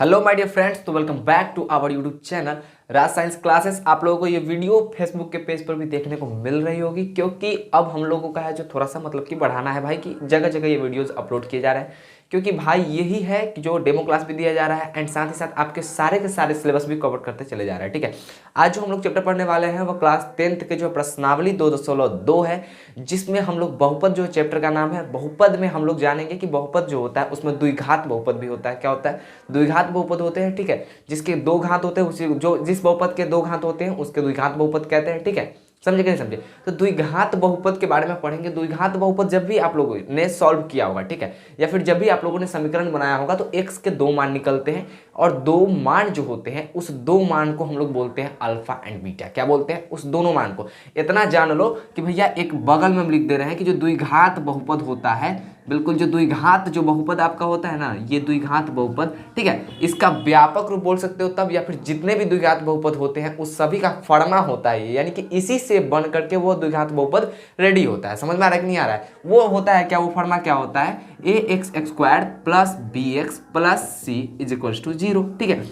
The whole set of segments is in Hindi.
हेलो माय डियर फ्रेंड्स, तो welcome back to our YouTube channel Raj Science Classes. आप लोगों को ये वीडियो फेसबुक के पेज पर भी देखने को मिल रही होगी, क्योंकि अब हम लोगों का है जो थोड़ा सा मतलब कि बढ़ाना है भाई कि जगह जगह ये वीडियोस अपलोड किए जा रहे हैं, क्योंकि भाई यही है कि जो डेमो क्लास भी दिया जा रहा है एंड साथ ही साथ आपके सारे के सारे सिलेबस भी कवर करते चले जा रहे हैं। ठीक है, आज जो हम लोग चैप्टर पढ़ने वाले हैं वो क्लास 10th के जो प्रश्नावली 2.2 है, जिसमें हम लोग बहुपद जो चैप्टर का नाम है, बहुपद में हम लोग जानेंगे कि बहुपद जो होता है उसमें द्विघात बहुपद भी होता है। क्या होता है? द्विघात बहुपद होते हैं। ठीक है, जिसके दो घात होते हैं उसी जो जिस बहुपद के दो घात होते हैं उसके द्विघात बहुपद कहते हैं। ठीक है, समझे कि नहीं समझे? तो द्विघात बहुपद के बारे में पढ़ेंगे। द्विघात बहुपद जब भी आप लोगों ने सॉल्व किया होगा, ठीक है, या फिर जब भी आप लोगों ने समीकरण बनाया होगा, तो x के दो मान निकलते हैं और दो मान जो होते हैं उस दो मान को हम लोग बोलते हैं अल्फा एंड बीटा। क्या बोलते हैं? उस दोनों मान को। इतना जान लो कि भैया एक बगल में हम लिख दे रहे हैं कि जो द्विघात बहुपद होता है, बिल्कुल जो द्विघात जो बहुपद आपका होता है ना, ये द्विघात बहुपद, ठीक है, इसका व्यापक रूप बोल सकते हो तब, या फिर जितने भी द्विघात बहुपद होते हैं उस सभी का फर्मा होता है ये, यानी कि इसी से बन करके वो द्विघात बहुपद रेडी होता है। समझ में आ रहा है कि नहीं आ रहा है? वो होता है क्या? वो फर्मा क्या होता है? ax² plus bx plus c is equals to 0। ठीक है,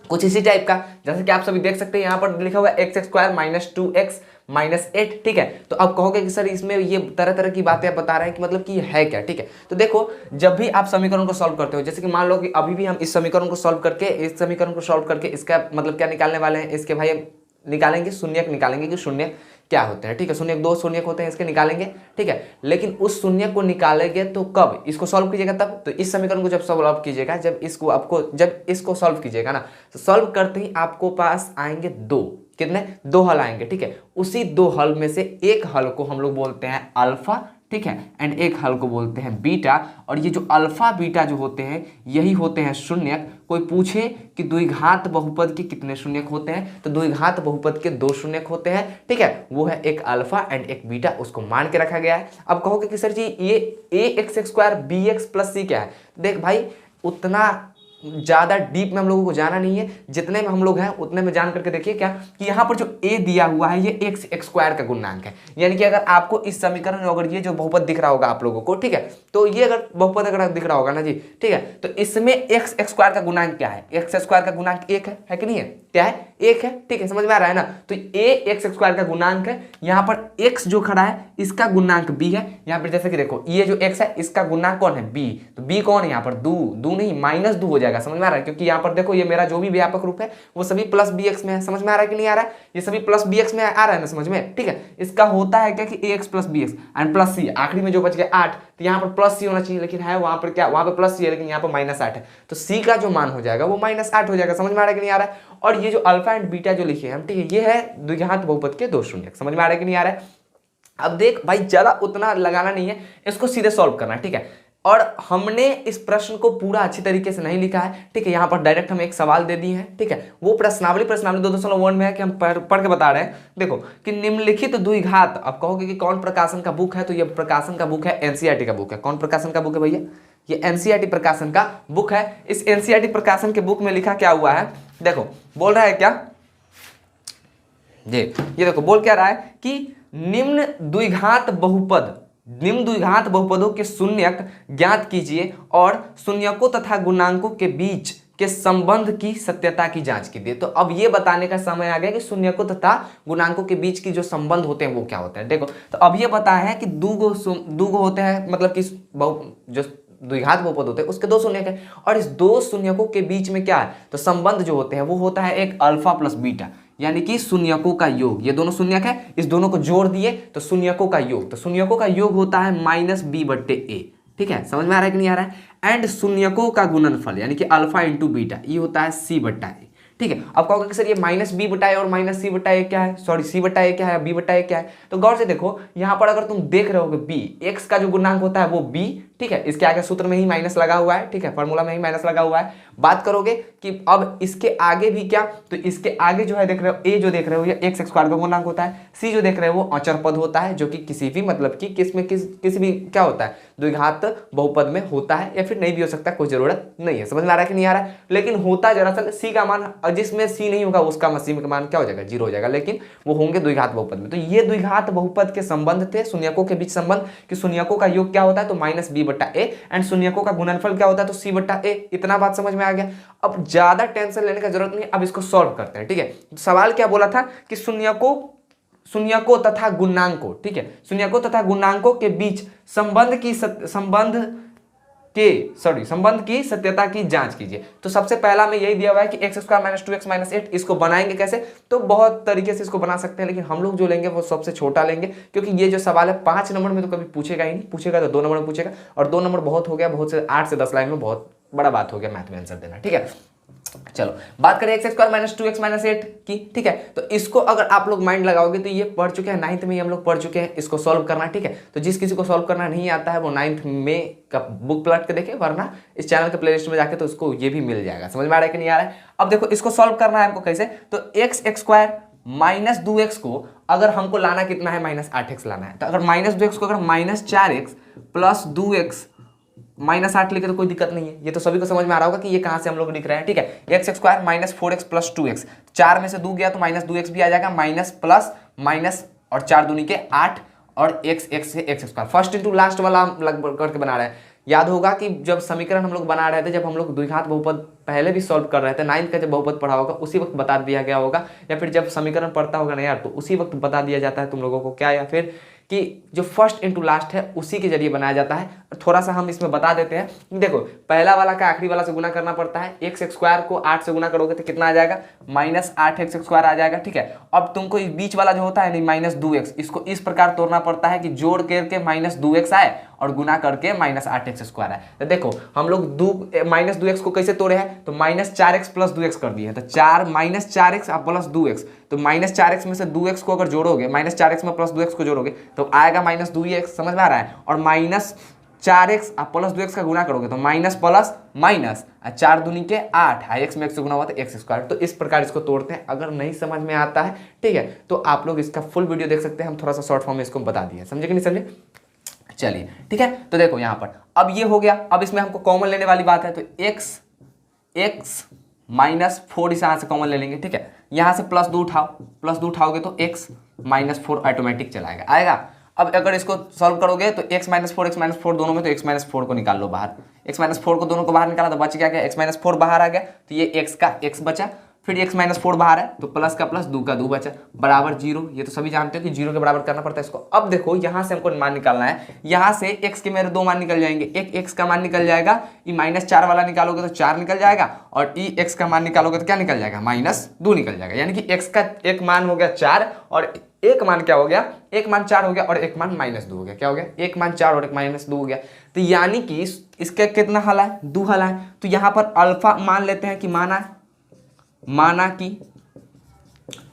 कुछ इसी टाइप का, जैसे कि आप सभी देख सकते हैं यहाँ पर लिखा हुआ है x² माइनस 2x माइनस 8। ठीक है, तो अब कहोगे कि सर इसमें ये तरह तरह की बातें आप बता रहे हैं कि मतलब कि ये है क्या? ठीक है, तो देखो, जब भी आप समीकरण को सॉल्व करते हो, जैसे कि मान लो कि अभी भी हम इस समीकरण को सॉल्व करके इसका मतलब क्या निकालने वाले हैं, इसके भाई निकालेंगे शून्यक, निकालेंगे कि शून्य क्या होते हैं। ठीक है, शून्यक दो शून्यक होते हैं, इसके निकालेंगे। ठीक है, लेकिन उस शून्य को निकालेंगे तो कब? इसको सॉल्व कीजिएगा तब। तो इस समीकरण को जब सॉल्व कीजिएगा, जब इसको सॉल्व कीजिएगा ना, तो सॉल्व करते ही आपको पास आएंगे दो, कितने? दो हल आएंगे। ठीक है, उसी दो हल में से एक हल को हम लोग बोलते हैं अल्फा, ठीक है, एंड एक हल को बोलते हैं बीटा। और ये जो अल्फा बीटा जो होते हैं यही होते हैं शून्यक। कोई पूछे कि द्विघात बहुपद के कितने शून्यक होते हैं, तो द्विघात बहुपद के दो शून्यक होते हैं। ठीक है, वो है एक अल्फा एंड एक बीटा, उसको मान के रखा गया है। अब कहोगे कि सर जी ये ax² bx प्लस c क्या है? देख भाई, उतना ज्यादा डीप में हम लोगों को जाना नहीं है, जितने में हम लोग हैं उतने में जान करके देखिए क्या कि यहाँ पर जो a दिया हुआ है ये x² का गुणांक है। यानी कि अगर आपको इस समीकरण में अगर ये जो बहुपद दिख रहा होगा आप लोगों को, ठीक है, तो ये अगर बहुपद अगर दिख रहा होगा ना जी, ठीक है, तो इसमें x² का गुणांक क्या है? x² का गुणांक 1 है कि नहीं है? क्या है? 1 है। ठीक है, समझ में आ रहा है ना? तो a x² का गुणांक है, यहाँ पर x जो खड़ा है इसका गुणांक b है। यहाँ पर जैसे कि देखो, ये जो x है इसका गुणांक कौन है? b। तो b कौन है यहाँ पर? दो नहीं माइनस 2 हो जाएगा। समझ में आ रहा है? क्योंकि यहाँ पर देखो ये मेरा जो भी व्यापक रूप है वो सभी प्लस bx में है। समझ में आ रहा है कि नहीं आ रहा है? ये सभी प्लस bx में आ रहा है ना, समझ में? ठीक है, इसका होता है क्या कि ax plus bx and plus c, आखिरी में जो बच गया 8, तो यहाँ पर प्लस c होना चाहिए, लेकिन है वहां पर क्या? वहां पर प्लस c है, लेकिन यहाँ पर माइनस 8 है, तो c का जो मान हो जाएगा वो माइनस 8 हो जाएगा। समझ में आ रहा है कि नहीं आ रहा है? और ये जो अल्फा एंड बीटा जो लिखे हैं हम, ठीक है, ये है द्विघात बहुपद के दो शून्यक। समझ में आ रहा है कि नहीं आ रहा है? अब देख भाई, ज्यादा उतना लगाना नहीं है, इसको सीधे सॉल्व करना है। ठीक है, और हमने इस प्रश्न को पूरा अच्छी तरीके से नहीं लिखा है। ठीक है, यहाँ पर डायरेक्ट हम एक सवाल दे दिए हैं। ठीक है, वो प्रश्नावली 2.1 में है कि हम पढ़ के बता रहे हैं। देखो कि निम्नलिखित द्विघात, अब कहोगे कि कौन प्रकाशन का बुक है, तो ये प्रकाशन का बुक है एनसीईआरटी का बुक है। कौन प्रकाशन का बुक है भैया? ये एनसीईआरटी प्रकाशन का बुक है। इस एनसीईआरटी प्रकाशन के बुक में लिखा क्या हुआ है? देखो, बोल रहा है क्या जी, ये देखो बोल क्या रहा है कि निम्न द्विघात बहुपदों के शून्यक ज्ञात कीजिए और शून्यकों तथा गुणांकों के बीच के संबंध की सत्यता की जांच कीजिए। तो अब ये बताने का समय आ गया कि शून्यकों तथा गुणांकों के बीच की जो संबंध होते हैं वो क्या होते हैं। देखो, तो अब ये बताया है कि दूगो होते हैं, मतलब कि जो द्विघात बहुपद होते हैं उसके दो शून्यक है, और इस दो शून्यकों के बीच में क्या है? तो संबंध जो होते हैं वो होता है एक अल्फा प्लस बीटा, यानी कि शून्यकों का योग। ये दोनों शून्यक है, इस दोनों को जोड़ दिए तो शून्यकों का योग, तो शून्यकों का योग होता है माइनस b/a। ठीक है, समझ में आ रहा है कि नहीं आ रहा है? एंड शून्यकों का गुणनफल यानी कि अल्फा इंटू बीटा, ये होता है c/a। ठीक है, अब कहोगे कि सर ये माइनस b/a और माइनस c/a क्या है? सॉरी, c/a क्या है, b/a क्या है? तो गौर से देखो, यहाँ पर अगर तुम देख रहे हो b, x का जो गुणांक होता है वो b, ठीक है, इसके आगे सूत्र में ही माइनस लगा हुआ है। ठीक है, फॉर्मूला में ही माइनस लगा हुआ है। बात करोगे कि अब इसके आगे भी क्या, तो इसके आगे जो है देख रहे हो, a जो देख रहे हो ये x² का गुणांक होता है, c जो देख रहे हो वो अचर पद होता है, जो कि किसी भी मतलब कि किसी भी क्या होता है, द्विघात बहुपद में होता है, या फिर नहीं भी हो सकता, कोई जरूरत नहीं है। समझ में आ रहा है कि नहीं आ रहा है? लेकिन होता दरअसल c का मान, जिसमें c नहीं होगा उसका c का मान क्या हो जाएगा? 0 हो जाएगा, लेकिन वो होंगे द्विघात बहुपद में। तो ये द्विघात बहुपद के संबंध थे, शून्यकों के बीच संबंध कि शून्यकों का योग क्या होता है, तो माइनस b/a बट्टा ए, एंड शून्यकों का गुणनफल क्या होता है तो सी बट्टा ए। इतना बात समझ में आ गया। अब ज्यादा टेंशन लेने का जरूरत नहीं, अब इसको सॉल्व करते हैं। ठीक है, सवाल क्या बोला था कि शून्यकों तथा गुणांकों, ठीक है, शून्यकों तथा गुणांकों के बीच संबंध की सत्यता की जांच कीजिए। तो सबसे पहला में यही दिया हुआ है कि x square minus 2x minus 8, इसको बनाएंगे कैसे, तो बहुत तरीके से इसको बना सकते हैं, लेकिन हम लोग जो लेंगे वो सबसे छोटा लेंगे, क्योंकि ये जो सवाल है 5 नंबर में तो कभी पूछेगा ही नहीं, पूछेगा तो 2 नंबर में पूछेगा, और 2 नंबर बहुत हो गया, बहुत से 8 से 10 लाइन में बहुत बड़ा बात हो गया मैथ में आंसर देना। ठीक है, चलो बात करें x square minus 2x minus 8 की। ठीक है, तो इसको अगर आप लोग माइंड लगाओगे तो ये पढ़ चुके हैं, 9th में ही हम लोग पढ़ चुके हैं, इसको सॉल्व करना। ठीक है, तो जिस किसी को सॉल्व करना नहीं आता है वो 9th में का बुक पलट के देखे, वरना इस चैनल के प्लेलिस्ट में जाके तो उसको ये भी मिल जाएगा। समझ में आ रहा है कि नहीं आ रहा है। अब देखो इसको सॉल्व करना है हमको कैसे, तो एक्स स्क्वायर माइनस 2x को अगर हमको लाना कितना है, माइनस 8x लाना है, तो अगर माइनस 2x को अगर minus 4x plus 2x minus 8 लिखे तो कोई दिक्कत नहीं है। ये तो सभी को समझ में आ रहा होगा कि ये कहां से हम लोग लिख रहे हैं। ठीक है, x square minus 4x plus 2x, 4 में से 2 गया तो माइनस 2x भी आ जाएगा, माइनस प्लस माइनस और 4 दूनी के 8 और x से x square, first into last वाला हम लगभग करके बना रहे हैं। याद होगा कि जब समीकरण हम लोग बना रहे थे, जब हम लोग द्विघात बहुपद पहले भी सॉल्व कर रहे थे, 9th का जब बहुपद पढ़ा होगा उसी वक्त बता दिया गया होगा, या फिर जब समीकरण पढ़ता होगा ना यार तो उसी वक्त बता दिया जाता है तुम लोगों को क्या, या फिर कि जो फर्स्ट इंटू लास्ट है उसी के जरिए बनाया जाता है। थोड़ा सा हम इसमें बता देते हैं। देखो पहला वाला का आखिरी वाला से गुना करना पड़ता है, एक्स स्क्वायर को 8 से गुना करोगे तो कितना आ जाएगा, माइनस 8x स्क्वायर आ जाएगा। ठीक है, अब तुमको इस बीच वाला जो होता है नहीं माइनस 2x, इसको इस प्रकार तोड़ना पड़ता है कि जोड़ करके माइनस 2x आए और गुना करके माइनस 8x स्क्वायर आए। तो देखो हम लोग माइनस 2x को कैसे तोड़े हैं, तो माइनस 4x प्लस 2x कर दिए हैं, तो 4 माइनस 4x प्लस 2x, तो माइनस 4x में से 2x को अगर जोड़ोगे, माइनस 4x में प्लस 2x को जोड़ोगे तो आएगा माइनस 2x। समझ में आ रहा है। और माइनस 4x प्लस 2x का गुना करोगे तो माइनस प्लस माइनस 4 दूनी के 8, x में x से गुना हुआ तो x स्क्वायर। तो इस प्रकार इसको तोड़ते हैं। अगर नहीं समझ में आता है ठीक है तो आप लोग इसका फुल वीडियो देख सकते हैं, हम थोड़ा सा शॉर्ट फॉर्म में इसको बता दिए, समझे कि नहीं समझे। चलिए ठीक है, तो देखो यहाँ पर अब ये हो गया। अब इसमें हमको कॉमन लेने वाली बात है, तो x माइनस 4 इस यहाँ से कॉमन ले लेंगे। ठीक है, यहाँ से प्लस 2 उठाओ, प्लस 2 उठाओगे तो x माइनस 4 ऑटोमेटिक चला आएगा। अब अगर इसको सॉल्व करोगे तो x माइनस 4 दोनों में, तो x माइनस 4 को निकाल लो बाहर, x माइनस 4 को दोनों को बाहर निकाला तो बच गया क्या, x माइनस 4 बाहर आ गया, तो ये x का x बचा, फिर x माइनस 4 बाहर है तो प्लस का प्लस 2 का 2 बचा, बराबर 0। ये तो सभी जानते हो कि 0 के बराबर करना पड़ता है इसको। अब देखो यहाँ से हमको मान निकालना है, यहाँ से x के मेरे 2 मान निकल जाएंगे, एक x का मान निकल जाएगा, ई माइनस 4 वाला निकालोगे तो 4 निकल जाएगा, और ई x का मान निकालोगे तो क्या निकल जाएगा, माइनस 2 निकल जाएगा। यानी कि x का एक मान हो गया 4 और एक मान क्या हो गया, एक मान 4 हो गया और एक मान माइनस 2 हो गया। क्या हो गया, एक मान 4 और एक माइनस 2 हो गया। तो यानी कि इसका कितना हल है, 2 हल है। तो यहाँ पर अल्फा मान लेते हैं कि माना कि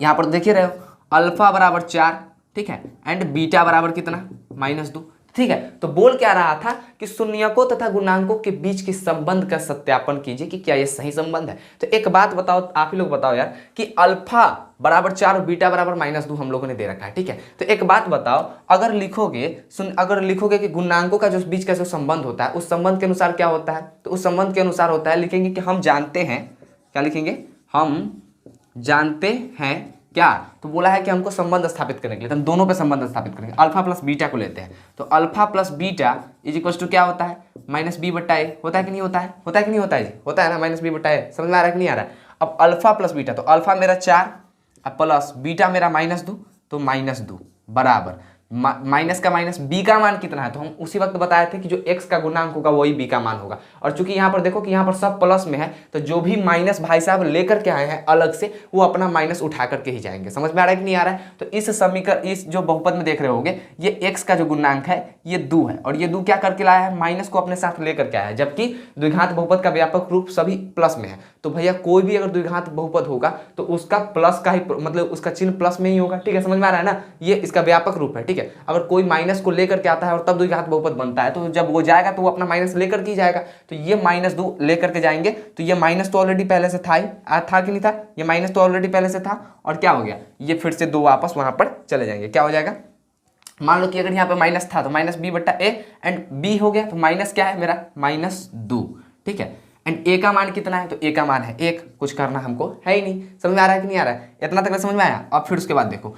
यहाँ पर देखिए रहे हो अल्फा बराबर 4, ठीक है, एंड बीटा बराबर कितना, माइनस 2। ठीक है, तो बोल क्या रहा था कि शून्यकों तथा गुणांकों के बीच के संबंध का सत्यापन कीजिए कि क्या ये सही संबंध है। तो एक बात बताओ, आप ही लोग बताओ यार, कि अल्फा बराबर 4 और बीटा बराबर माइनस 2 हम लोगों ने दे रखा है। ठीक है, तो एक बात बताओ, अगर लिखोगे कि गुणांकों का जो बीच का जो संबंध होता है उस संबंध के अनुसार क्या होता है, तो उस संबंध के अनुसार होता है, लिखेंगे कि हम जानते हैं, क्या लिखेंगे, हम जानते हैं क्या, तो बोला है कि हमको संबंध स्थापित करने के लिए, तो हम दोनों पे संबंध स्थापित करेंगे। अल्फा प्लस बीटा को लेते हैं, तो alpha plus beta is equal to क्या होता है, माइनस बी बट्टा ए। होता है कि नहीं होता है, होता है कि नहीं होता है जी, होता है ना, माइनस बी बट्टा ए। समझ में आ रहा है कि नहीं आ रहा है। अब अल्फा प्लस बीटा, तो अल्फा मेरा 4 प्लस बीटा मेरा माइनस 2, तो माइनस 2 बराबर माइनस का माइनस बी का मान कितना है, तो हम उसी वक्त बताए थे कि जो x का गुणांक होगा वही b का मान होगा। और चूंकि यहाँ पर देखो कि यहाँ पर सब प्लस में है, तो जो भी माइनस भाई साहब लेकर के आए हैं अलग से, वो अपना माइनस उठा करके ही जाएंगे। समझ में आ रहा है कि नहीं आ रहा है। तो इस समीकरण, इस जो बहुपद में देख रहे होगे, ये x का जो गुणांक है ये 2 है, और ये 2 क्या करके लाया है, माइनस को अपने साथ लेकर के आया है। जबकि द्विघात बहुपद का व्यापक रूप सभी प्लस में है, तो भैया कोई भी अगर द्विघात बहुपद होगा तो उसका प्लस का ही, मतलब उसका चिन्ह प्लस में ही होगा। ठीक है, समझ में आ रहा है ना, ये इसका व्यापक रूप है। ठीक है, अगर कोई माइनस को लेकर के आता है और तब द्विघात बहुपद बनता है, तो जब वो जाएगा तो वो अपना माइनस लेकर के जाएगा, तो ये माइनस 2 लेकर के जाएंगे, तो ये माइनस तो ऑलरेडी पहले से था कि नहीं था, ये माइनस तो ऑलरेडी पहले से था, और क्या हो गया, ये फिर से 2 वापस वहां पर चले जाएंगे। क्या हो जाएगा, मान लो कि अगर यहाँ पे माइनस था तो माइनस बी बट्टा ए, एंड बी हो गया, तो माइनस क्या है मेरा, माइनस 2। ठीक है, एंड ए का मान कितना है, तो ए का मान है 1, कुछ करना हमको है ही नहीं। समझ में आ रहा है कि नहीं आ रहा है, इतना तक समझ में आया। अब फिर उसके बाद देखो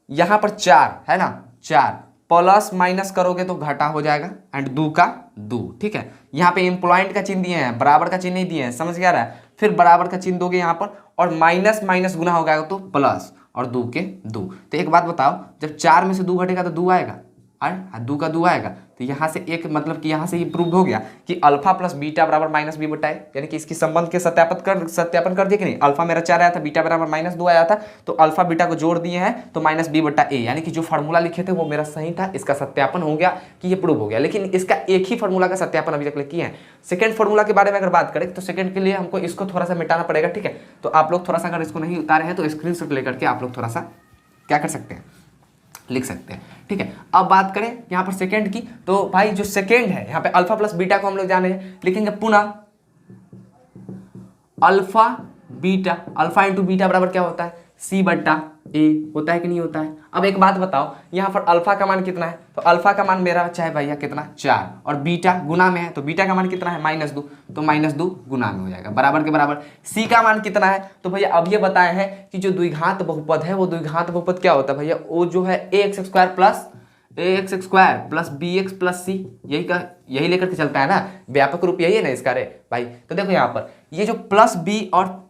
यहाँ पर 4 है ना, 4 प्लस माइनस करोगे तो घटा हो जाएगा एंड दो का दो, ठीक है। यहाँ पे एम्प्लॉइंट का चिन्ह दिए हैं, बराबर का चिन्ह नहीं दिए हैं, समझ गया रहा है। फिर बराबर का चिन्ह दोगे यहाँ पर और माइनस माइनस गुना हो जाएगा तो प्लस और दो के दो। तो एक बात बताओ, जब 4 में से 2 घटेगा तो 2 आएगा और 2 का 2 आएगा। तो यहाँ से एक मतलब कि यहाँ से ये प्रूव हो गया कि अल्फा प्लस बीटा बराबर माइनस बी बटा ए, यानी कि इसकी संबंध के सत्यापन कर दिया कि नहीं। अल्फा मेरा 4 आया था, बीटा बराबर -2 आया था, तो अल्फा बीटा को जोड़ दिए हैं तो माइनस बी बटा ए, यानी कि जो फार्मूला लिखे थे वो मेरा सही था। इसका सत्यापन हो गया कि ये प्रूव हो गया। लेकिन इसका एक ही फार्मूला का सत्यापन अभी तक किए हैं। सेकंड फार्मूला के बारे में अगर बात करें तो सेकंड के लिए हमको इसको थोड़ा सा मिटाना पड़ेगा, ठीक है। तो आप लोग थोड़ा सा अगर इसको नहीं उतारे हैं तो स्क्रीनशॉट लेकर के आप लोग थोड़ा सा क्या कर सकते हैं, लिख सकते हैं, ठीक है। अब बात करें यहाँ पर सेकंड की, तो भाई जो सेकंड है यहाँ पे अल्फा प्लस बीटा को हम लोग जाने हैं, लिखेंगे पुनः alpha beta, alpha into beta बराबर क्या होता है, सी बट्टा ए, होता है कि नहीं होता है। अब एक बात बताओ, यहाँ पर अल्फा का मान कितना है, तो अल्फा का मान मेरा चाहे भैया कितना 4, और बीटा गुना में है तो बीटा का मान कितना है -2, तो -2 गुना में हो जाएगा बराबर के बराबर। सी का मान कितना है, तो भैया अब ये बताए हैं कि जो द्विघात बहुपद है वो द्विघात बहुपद क्या होता है भैया, वो जो है ax square plus bx plus C, यही लेकर के चलता है ना, व्यापक रूप यही है ना इसका रे भाई। तो देखो यहाँ पर ये जो प्लस बी और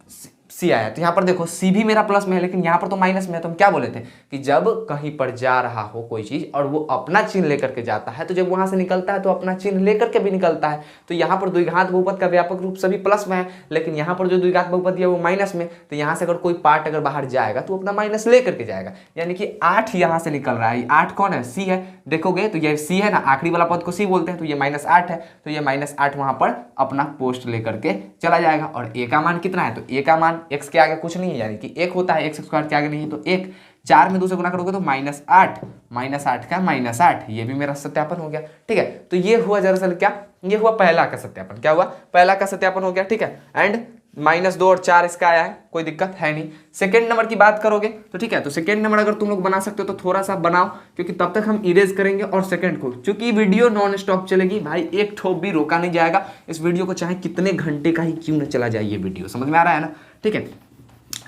सी आया, तो यहाँ पर देखो सी भी मेरा प्लस में है लेकिन यहाँ पर तो माइनस में है। तो हम क्या बोले थे कि जब कहीं पर जा रहा हो कोई चीज और वो अपना चिन्ह लेकर के जाता है, तो जब वहां से निकलता है तो अपना चिन्ह लेकर के भी निकलता है। तो यहाँ पर द्विघात बहुपद का व्यापक रूप सभी प्लस में है, लेकिन यहाँ पर जो द्विघात बहुपद है वो माइनस में। तो यहाँ से अगर कोई पार्ट अगर बाहर जाएगा तो अपना माइनस लेकर के जाएगा, यानी कि 8 यहाँ से निकल रहा है। 8 कौन है, सी है। देखोगे तो ये सी है ना, आखिरी वाला पद को सी बोलते हैं, तो ये -8 है, तो ये -8 वहां पर अपना पोस्ट लेकर के चला जाएगा। और ए का मान कितना है, तो ए का मान एक्स के आगे कुछ नहीं है, यानी कि 1 होता है, एक्स स्क्वायर के आगे नहीं है, तो 1। 4 में 2 से गुना करोगे तो -8, -8 का -8, ये भी मेरा सत्यापन हो गया, ठीक है। तो ये हुआ दरअसल क्या, ये हुआ पहला का सत्यापन, क्या हुआ, पहला का सत्यापन हो गया, ठीक है। एंड -2 और 4 इसका आया है, कोई दिक्कत है नहीं। सेकेंड नंबर की बात करोगे तो ठीक है, तो सेकेंड नंबर अगर तुम लोग बना सकते हो तो थोड़ा सा बनाओ, क्योंकि तब तक हम इरेज करेंगे। और सेकेंड को चूंकि वीडियो नॉन स्टॉप चलेगी भाई, एक ठोप भी रोका नहीं जाएगा इस वीडियो को, चाहे कितने घंटे का ही क्यों न चला जाए ये वीडियो, समझ में आ रहा है ना, ठीक है।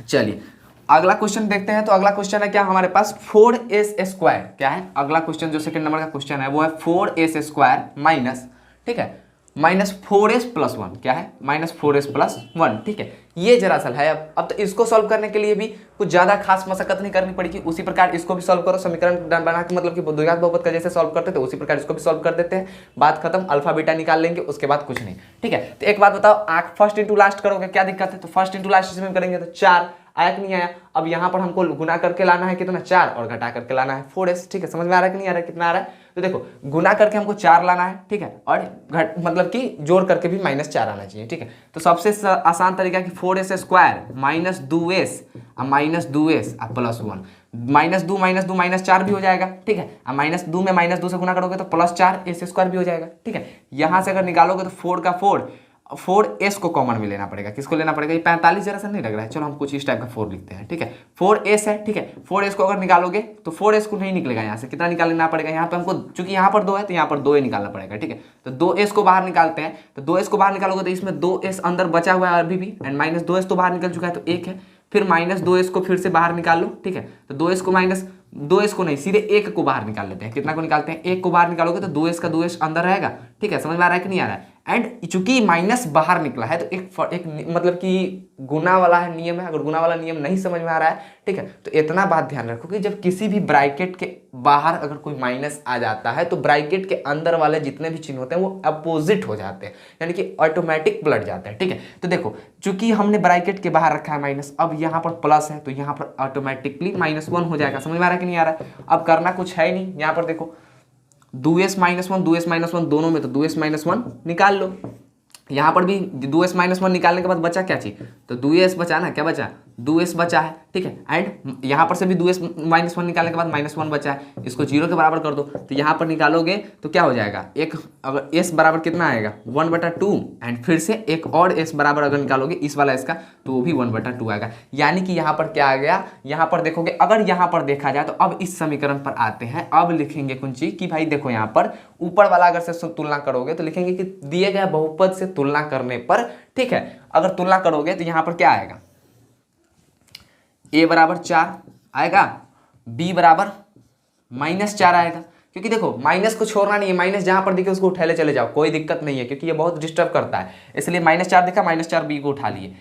चलिए अगला क्वेश्चन देखते हैं। तो अगला क्वेश्चन है क्या हमारे पास, 4s², क्या है अगला क्वेश्चन जो सेकंड नंबर का क्वेश्चन है वो है 4s² माइनस, ठीक है, -4s + 1, क्या है -4s + 1, ठीक है। ये दरअसल है अब तो इसको सॉल्व करने के लिए भी कुछ ज्यादा खास मशक्कत नहीं करनी पड़ेगी। उसी प्रकार इसको भी सॉल्व करो, समीकरण बना के, मतलब कि द्विघात बहुपद का जैसे सॉल्व करते थे उसी प्रकार इसको भी सॉल्व कर देते हैं, बात खत्म। अल्फा बीटा निकाल लेंगे, उसके बाद कुछ नहीं, ठीक है। तो एक बात बताओ, फर्स्ट इंटू लास्ट करोगे, क्या दिक्कत है, तो फर्स्ट इंटू लास्ट इसमें करेंगे तो 4 आया कि नहीं आया। अब यहाँ पर हमको गुना करके लाना है कितना, 4, और घटा करके लाना है 4s, ठीक है। समझ में आ रहा है कि नहीं आ रहा है, कितना आ रहा है, तो देखो गुना करके हमको 4 लाना है, ठीक है, और मतलब कि जोड़ करके भी -4 आना चाहिए, ठीक है। तो सबसे आसान तरीका कि 4s² -2s -2s +1, -2 -4 भी हो जाएगा, ठीक है। -2 में -2 से गुना करोगे तो +4s² भी हो जाएगा, ठीक है। यहाँ से अगर निकालोगे तो 4 का 4s को कॉमन में लेना पड़ेगा। किसको लेना पड़ेगा, ये 45 जरा सा नहीं लग रहा है, चलो हम कुछ इस टाइप का 4 लिखते हैं, ठीक है। 4s है, ठीक है। 4s को अगर निकालोगे तो 4s को नहीं निकलेगा, यहाँ से कितना निकालना पड़ेगा, यहाँ पे हमको चूंकि यहाँ पर 2 है तो यहाँ पर 2 निकालना पड़ेगा, ठीक है। तो 2s को बाहर निकालते हैं, तो 2s को बाहर निकालोगे तो इसमें 2s अंदर बचा हुआ है अभी भी, एंड -2s तो बाहर निकल चुका है तो 1 है। फिर -2s को फिर से बाहर निकाल लो, ठीक है। तो 2s को नहीं, सीधे 1 को बाहर निकाल लेते हैं। कितना को निकालते हैं, 1 को बाहर निकालोगे तो 2s का 2s अंदर रहेगा, ठीक है। समझ में आ रहा है कि नहीं आ रहा है। एंड चूंकि माइनस बाहर निकला है तो एक मतलब कि गुना वाला है नियम है, अगर गुना वाला नियम नहीं समझ में आ रहा है, ठीक है, तो इतना बात ध्यान रखो कि जब किसी भी ब्रैकेट के बाहर अगर कोई माइनस आ जाता है तो ब्रैकेट के अंदर वाले जितने भी चिन्ह होते हैं वो अपोजिट हो जाते हैं, यानी कि ऑटोमेटिक पलट जाते हैं, ठीक है। तो देखो चूंकि हमने ब्रैकेट के बाहर रखा है माइनस, अब यहाँ पर प्लस है तो यहाँ पर ऑटोमेटिकली -1 हो जाएगा। समझ में आ रहा है कि नहीं आ रहा है। अब करना कुछ है ही नहीं, यहाँ पर देखो 2s - 1 दोनों में, तो 2s - 1 निकाल लो। यहाँ पर भी 2s - 1 निकालने के बाद बचा क्या चीज, तो 2s बचा ना, क्या बचा, 2s बचा है, ठीक है। एंड यहाँ पर से भी 2s - 1 निकालने के बाद -1 बचा है, इसको 0 के बराबर कर दो। तो यहाँ पर निकालोगे तो क्या हो जाएगा, एक अगर s बराबर कितना आएगा 1/2, एंड फिर से एक और s बराबर अगर निकालोगे इस वाला इसका तो वो भी 1/2 आएगा। यानी कि यहाँ पर क्या आ गया, यहाँ पर देखोगे, अगर यहाँ पर देखा जाए तो अब इस समीकरण पर आते हैं। अब लिखेंगे कुंची कि भाई देखो यहाँ पर ऊपर वाला अगर से तुलना करोगे तो लिखेंगे कि दिए गए बहुपद से तुलना करने पर, ठीक है, अगर तुलना करोगे तो यहाँ पर क्या आएगा, a बराबर 4 आएगा, b बराबर -4 आएगा, क्योंकि देखो माइनस को छोड़ना नहीं है, माइनस जहां पर दिखे उसको उठा ले चले जाओ, कोई दिक्कत नहीं है, क्योंकि ये बहुत डिस्टर्ब करता है। इसलिए -4 दिखा, -4 b को उठा लिए।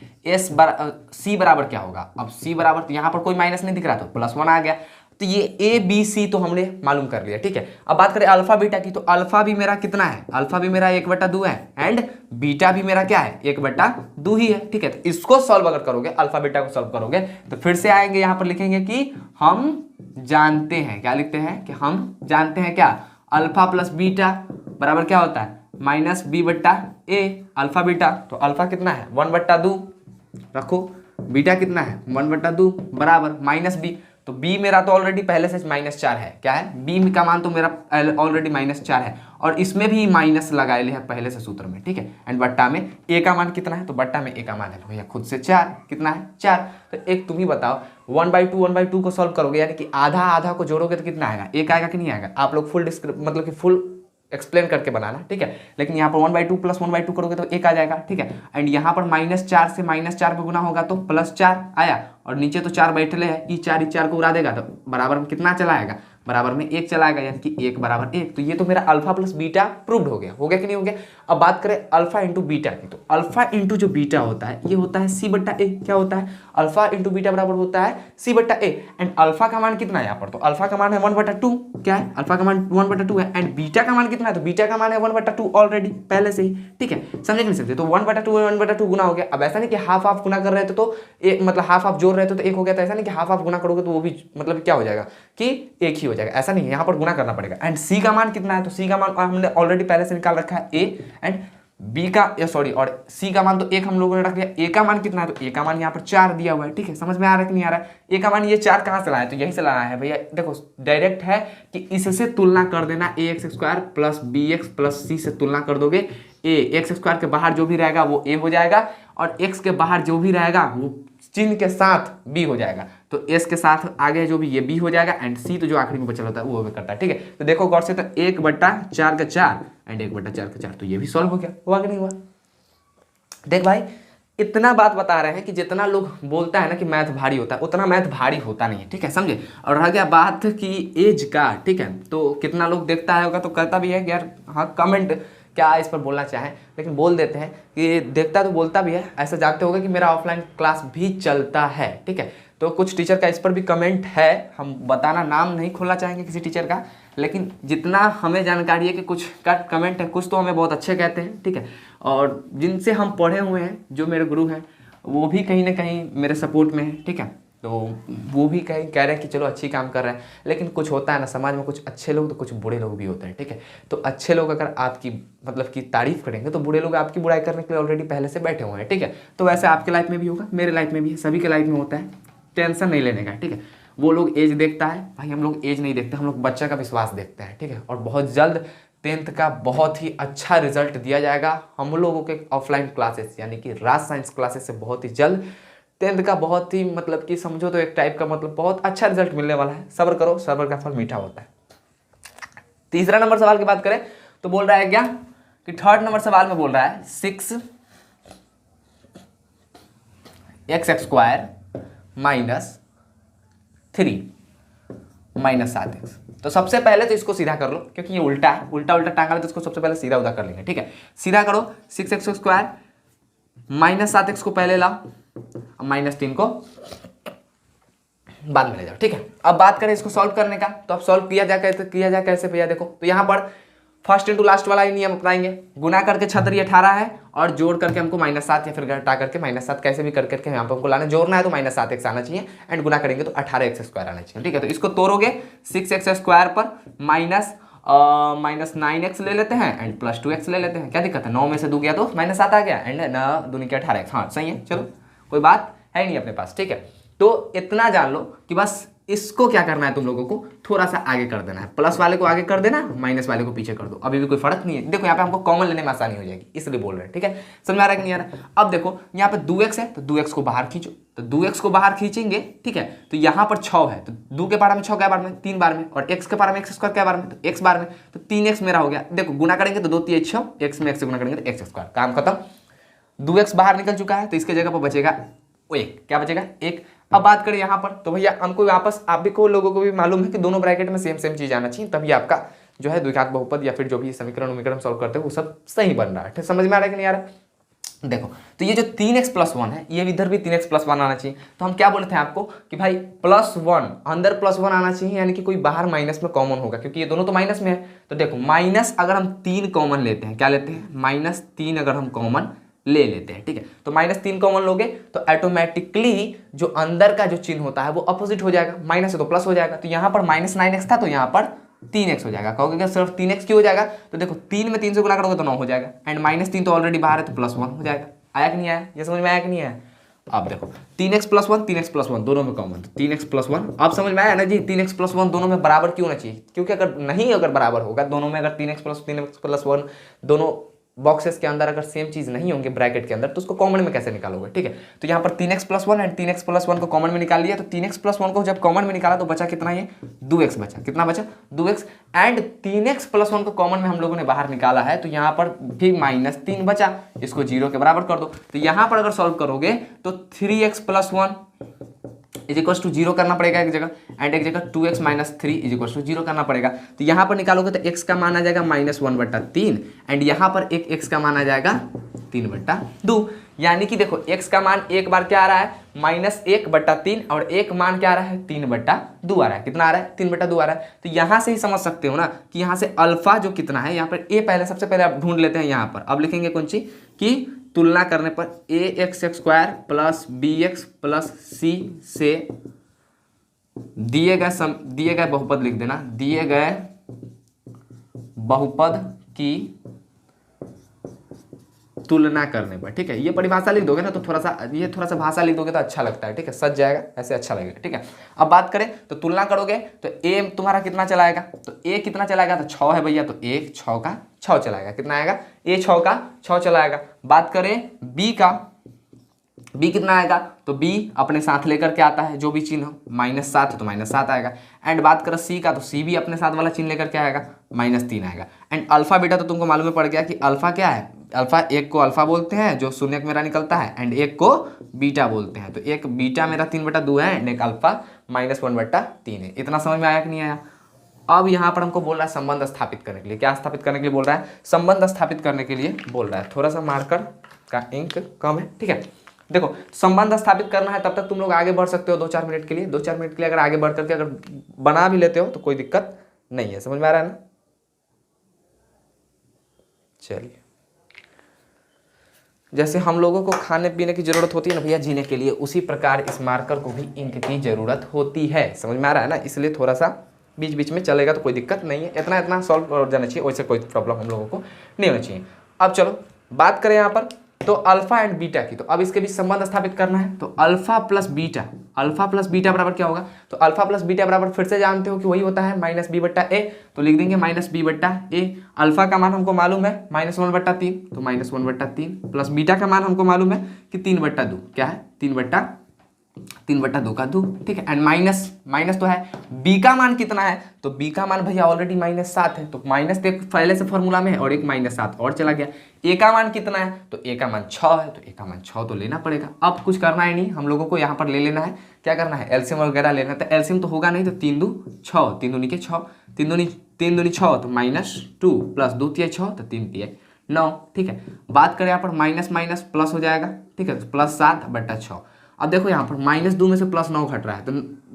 सी बराबर क्या होगा, अब सी बराबर, तो यहाँ पर कोई माइनस नहीं दिख रहा तो +1 आ गया। तो ये ए बी सी तो हमने मालूम कर लिया, ठीक है। अब बात करें अल्फा बीटा की, तो अल्फा भी मेरा कितना है, अल्फा भी मेरा 1/2 है, एंड बीटा भी मेरा क्या है, 1/2 ही है, ठीक है। तो इसको सॉल्व अगर करोगे, अल्फा बीटा को सॉल्व करोगे, तो फिर से आएंगे यहाँ पर लिखेंगे कि हम जानते हैं, क्या लिखते हैं कि हम जानते हैं क्या, अल्फा प्लस बीटा बराबर क्या होता है, -b/a। अल्फा बीटा, तो अल्फा कितना है 1/2 रखो, बीटा कितना है 1/2 बराबर -b। तो b मेरा तो ऑलरेडी पहले से -4 है, क्या है b का मान तो मेरा ऑलरेडी -4 है, और इसमें भी माइनस लगाए ले है पहले से सूत्र में, ठीक है। एंड बट्टा में a का मान कितना है, तो बट्टा में a का मान है भैया खुद से 4, कितना है 4। तो एक तुम ही बताओ 1/2 को सॉल्व करोगे, यानी कि आधा आधा को जोड़ोगे तो कितना आएगा, 1 आएगा कि नहीं आएगा। आप लोग फुल मतलब कि फुल एक्सप्लेन करके बनाना, ठीक है। लेकिन यहाँ पर 1/2 + 1/2 करोगे तो 1 आ जाएगा, ठीक है। एंड यहाँ पर -4 से -4 पे गुना होगा तो +4 आया, और नीचे तो 4 बैठले है, ई 4 को उड़ा देगा तो बराबर में कितना चला आएगा, बराबर में 1 चला आएगा, यानी कि 1 = 1। तो ये तो मेरा अल्फा प्लस बीटा प्रूव्ड हो गया कि नहीं हो गया। अब बात करें अल्फा इंटू बीटा की, तो अल्फा इंटू जो बीटा होता है ये होता है c/a। क्या होता है, अल्फा इंटू बीटा बराबर होता है c/a। एंड अल्फा का मान कितना है यहाँ पर, तो अल्फा का मान है 1/2, क्या है, अल्फा का मान 1/2 है। एंड बीटा का मान कितना है, तो बीटा का मान है 1/2 ऑलरेडी पहले से ही, ठीक है। समझे कि नहीं समझे, तो 1/2 गुना हो गया। अब ऐसा नहीं कि हाफ हाफ गुना कर रहे थे तो एक मतलब हाफ हाफ जोड़ रहे थे तो 1 हो गया, तो ऐसा नहीं कि हाफ हाफ गुना करोगे तो वो भी मतलब क्या हो जाएगा कि 1 ही हो जाएगा, ऐसा नहीं है, यहाँ पर गुना करना पड़ेगा। एंड सी का मान कितना है, तो सी का मान हमने ऑलरेडी पहले से निकाल रखा है a, एंड बी का सॉरी और सी का मान तो 1 हम लोगों ने रख दिया। ए का मान कितना है, तो ए का मान यहाँ पर 4 दिया हुआ है, ठीक है। समझ में आ रहा है कि नहीं आ रहा है, ए का मान ये 4 कहाँ से लाना है, तो यही से लाना है भैया। देखो डायरेक्ट है कि इससे तुलना कर देना, ax² + bx + c से तुलना कर दोगे, x² के बाहर जो भी रहेगा वो a हो जाएगा, और x के बाहर जो भी रहेगा वो चिन्ह के साथ b हो जाएगा, तो s के साथ आगे जो भी ये b हो जाएगा, एंड c तो जो आखिरी में बचल होता है वो भी करता है, ठीक है। तो देखो गौर से, तो 1/4 का 4 एंड 1/4 का 4, तो ये भी सॉल्व हो गया, हुआ कि नहीं हुआ। देख भाई इतना बात बता रहे हैं कि जितना लोग बोलता है ना कि मैथ भारी होता है, उतना मैथ भारी होता नहीं है, ठीक है, समझे। और रह गया बात की एज का, ठीक है, तो कितना लोग देखता है होगा तो कहता भी है कि यार हाँ कमेंट क्या इस पर बोलना चाहें, लेकिन बोल देते हैं कि देखता तो बोलता भी है। ऐसा जानते होगा कि मेरा ऑफलाइन क्लास भी चलता है, ठीक है। तो कुछ टीचर का इस पर भी कमेंट है, हम बताना नाम नहीं खोलना चाहेंगे किसी टीचर का, लेकिन जितना हमें जानकारी है कि कुछ का कमेंट है, कुछ तो हमें बहुत अच्छे कहते हैं, ठीक है। और जिनसे हम पढ़े हुए हैं, जो मेरे गुरु हैं, वो भी कहीं ना कहीं मेरे सपोर्ट में है, ठीक है। तो वो भी कहीं कह रहे हैं कि चलो अच्छी काम कर रहे हैं, लेकिन कुछ होता है ना समाज में, कुछ अच्छे लोग तो कुछ बुरे लोग भी होते हैं, ठीक है। तो अच्छे लोग अगर आपकी मतलब की तारीफ करेंगे तो बुरे लोग आपकी बुराई करने के लिए ऑलरेडी पहले से बैठे हुए हैं, ठीक है। तो वैसे आपके लाइफ में भी होगा, मेरे लाइफ में भी है, सभी के लाइफ में होता है, टेंशन नहीं लेने का, ठीक है। वो लोग एज देखता है, भाई हम लोग एज नहीं देखते, हम लोग बच्चा का विश्वास देखते हैं, ठीक है। और बहुत जल्द 10th का बहुत ही अच्छा रिजल्ट दिया जाएगा हम लोगों के ऑफलाइन क्लासेस यानी कि राज साइंस क्लासेस से बहुत ही जल्द 10th का बहुत ही मतलब कि समझो तो एक टाइप का मतलब बहुत अच्छा रिजल्ट मिलने वाला है। सब्र करो, सब्र का फल मीठा होता है। तीसरा नंबर सवाल की बात करें तो बोल रहा है क्या कि 3rd नंबर सवाल में बोल रहा है 6x² - 3 - 7x। तो सबसे पहले तो इसको सीधा कर लो, क्योंकि ये उल्टा है, उल्टा उल्टा टांगा है, तो इसको सबसे पहले सीधा उधा कर लेंगे, ठीक है। सीधा करो, 6x² - 7x को पहले लाओ, -3 को बाद में ले जाओ, ठीक है। अब बात करें इसको सॉल्व करने का, तो अब सॉल्व किया जाए कैसे भैया। देखो तो यहाँ पर फर्स्ट इंटू लास्ट वाला ही नियम अपनाएंगे, गुना करके 6 × 18 है, और जोड़ करके हमको -7 या फिर घटा करके -7 कैसे भी करके यहाँ पर हमको लाना, जोड़ना है तो -7x आना चाहिए, एंड गुना करेंगे तो 18x² आना चाहिए, ठीक है। तो इसको तोड़ोगे 6x² पर -9x ले लेते हैं एंड +2x ले लेते हैं, क्या दिक्कत है, 9 में से 2 गया तो -7 आ गया, एंड 9 दूनी के 18x, हाँ सही है, चलो कोई बात है नहीं अपने पास, ठीक है। तो इतना जान लो कि बस इसको क्या करना है तुम लोगों को, थोड़ा सा आगे कर देना है, प्लस वाले को आगे कर देना, माइनस वाले को पीछे कर दो, अभी भी कोई फर्क नहीं है। देखो यहाँ पे हमको कॉमन लेने में आसानी हो जाएगी, इसलिए बोल रहे हैं, ठीक है। समझ में आ रहा है कि नहीं आ रहा है। अब देखो यहाँ पे 2x है, तो 2x को बाहर खींचो, तो 2x को बाहर खींचेंगे, ठीक है। तो यहाँ पर 6 है, तो 2 के बारे में 6 क्या बार में 3 बार में, और x के बारे में x² क्या बार में, तो x बार में, तो 3x मेरा हो गया। देखो गुना करेंगे तो 2 3 6, x में x से गुना करेंगे तो x², काम खत्म। 2x बाहर निकल चुका है, तो इसके जगह पर बचेगा 1, क्या बचेगा 1। अब बात करें यहाँ पर, तो भैया हमको वापस आप भी को लोगों को भी मालूम है कि दोनों ब्रैकेट में सेम चीज आना चाहिए, तभी आपका जो है द्विघात बहुपद या फिर जो भी समीकरण उमीकरण सॉल्व करते हैं वो सब सही बन रहा है। ठीक, समझ में आ रहा है कि नहीं आ रहा है? देखो, तो ये जो 3x+1 है, ये इधर भी 3x+1 आना चाहिए। तो हम क्या बोले थे आपको कि भाई +1 अंदर +1 आना चाहिए, यानी कि कोई बाहर माइनस में कॉमन होगा, क्योंकि ये दोनों तो माइनस में है। तो देखो माइनस अगर हम 3 कॉमन लेते हैं, क्या लेते हैं, -3 अगर हम कॉमन ले लेते हैं, ठीक है, तो -3 कॉमन लोगे तो ऑटोमेटिकली जो अंदर का जो चिन्ह होता है वो अपोजिट हो जाएगा, माइनस है तो प्लस हो जाएगा। तो यहाँ पर -9x था तो यहाँ पर 3x हो जाएगा। कहोगे क्या सिर्फ 3x क्यों हो जाएगा, तो देखो 3 में 3 से गुना करोगे तो 9 हो जाएगा, एंड -3 तो ऑलरेडी बाहर है तो +1 हो जाएगा। आया कि नहीं आया, ये समझ में आया कि नहीं आया? अब देखो 3x+1 3x+1 दोनों में कॉमन, तो 3x+1 अब समझ में आया ना जी। 3x+1 दोनों में बराबर क्यों होना चाहिए, क्योंकि अगर बराबर होगा दोनों में, अगर 3x+1 दोनों बॉक्सेस के अंदर अगर सेम चीज नहीं होंगे ब्रैकेट के अंदर, तो उसको कॉमन में कैसे निकालोगे? ठीक है, तो यहाँ पर 3x+1 एंड 3x+1 को कॉमन में निकाल लिया। तो 3x+1 को जब कॉमन में निकाला तो बचा कितना, ये 2x बचा। कितना बचा, 2x, एंड 3x+1 को कॉमन में हम लोगों ने बाहर निकाला है, तो यहाँ पर भी -3 बचा, इसको 0 के बराबर कर दो। तो यहाँ पर अगर सॉल्व करोगे तो 3x+1 = 0 करना पड़ेगा एक जगह, एंड एक जगह 2x - 3 = 0 करना पड़ेगा। तो यहाँ पर निकालोगे तो x का मान आ जाएगा -1/3, एंड यहाँ पर एक x का मान आ जाएगा 3/2। यानी कि देखो x का मान एक बार क्या आ रहा है, -1/3, और एक मान क्या आ रहा है, 3/2 आ रहा है। कितना आ रहा है, 3/2 आ रहा है। तो यहाँ से ही समझ सकते हो ना कि यहाँ से अल्फा जो कितना है, यहाँ पर a सबसे पहले आप ढूंढ लेते हैं। यहाँ पर अब लिखेंगे कौन सी कि तुलना करने पर ax² + bx + c से दिए गए बहुपद लिख देना, दिए गए बहुपद की तुलना करने पर। ठीक है, ये परिभाषा लिख दोगे ना तो थोड़ा सा भाषा लिख दोगे तो अच्छा लगता है। ठीक है, सज जाएगा, ऐसे अच्छा लगेगा। ठीक है, अब बात करें तो तुलना करोगे तो a तुम्हारा कितना चलाएगा, तो a कितना चलाएगा, तो 6 है भैया, तो 1 6 का 6 चलाएगा। कितना आएगा, a 6 का 6 चलाएगा। बात करें b का, b कितना आएगा, तो b अपने साथ लेकर के आता है जो भी चिन्ह, -7 है तो -7 आएगा। एंड बात करें c का, तो c भी अपने साथ वाला चिन्ह लेकर के आएगा, -3 आएगा। एंड अल्फा बीटा तो तुमको मालूम पड़ गया कि अल्फा क्या है, अल्फा एक को अल्फा बोलते हैं जो शून्यक मेरा निकलता है, एंड एक को बीटा बोलते हैं। तो एक बीटा मेरा 3/2 है, एंड एक अल्फा -1/3 है। इतना समझ में आया कि नहीं आया? अब यहाँ पर हमको बोल रहा है संबंध स्थापित करने के लिए। क्या स्थापित करने के लिए बोल रहा है, संबंध स्थापित करने के लिए बोल रहा है। थोड़ा सा मार्कर का इंक कम है। ठीक है, देखो संबंध स्थापित करना है, तब तक तुम लोग आगे बढ़ सकते हो 2-4 मिनट के लिए। 2-4 मिनट के लिए अगर आगे बढ़ करके अगर बना भी लेते हो तो कोई दिक्कत नहीं है। समझ में आ रहा है ना? चलिए, जैसे हम लोगों को खाने पीने की जरूरत होती है ना भैया जीने के लिए, उसी प्रकार इस मार्कर को भी इंक की जरूरत होती है। समझ में आ रहा है ना? इसलिए थोड़ा सा बीच बीच में चलेगा तो कोई दिक्कत नहीं है। इतना सॉल्व हो जाना चाहिए, वैसे कोई प्रॉब्लम हम लोगों को नहीं होना चाहिए। अब चलो बात करें यहाँ पर तो अल्फा एंड बीटा की, तो अब इसके बीच संबंध स्थापित करना है। तो अल्फा प्लस बीटा बराबर क्या होगा, तो अल्फा प्लस बीटा बराबर फिर से जानते हो कि वही होता है -b/a। तो लिख देंगे -b/a। अल्फा का मान हमको मालूम है -1/3, तो -1/3 प्लस बीटा का मान हमको मालूम है कि 3/2। क्या है, 3/2 का 2। ठीक है, एंड माइनस तो है। बी का मान कितना है, तो बी का मान भैया ऑलरेडी -7 है, तो माइनस पहले से फॉर्मूला में है और एक -7 और चला गया। ए का मान कितना है, तो ए का मान 6 है, तो ए का मान 6 तो लेना पड़ेगा। अब कुछ करना है नहीं, हम लोगों को यहाँ पर ले लेना है। क्या करना है, एलसीएम वगैरह लेना है। तो एलसीएम तो होगा नहीं, तो 3 2 6, 3 दूनी के 6, 3 दूनी 6, तो -2 प्लस 2 तिया 6, तो 3 तिया 9। ठीक है, बात करें यहाँ पर माइनस प्लस हो जाएगा। ठीक है, +7/6। अब देखो यहाँ पर -2 में से +9 घट रहा है, तो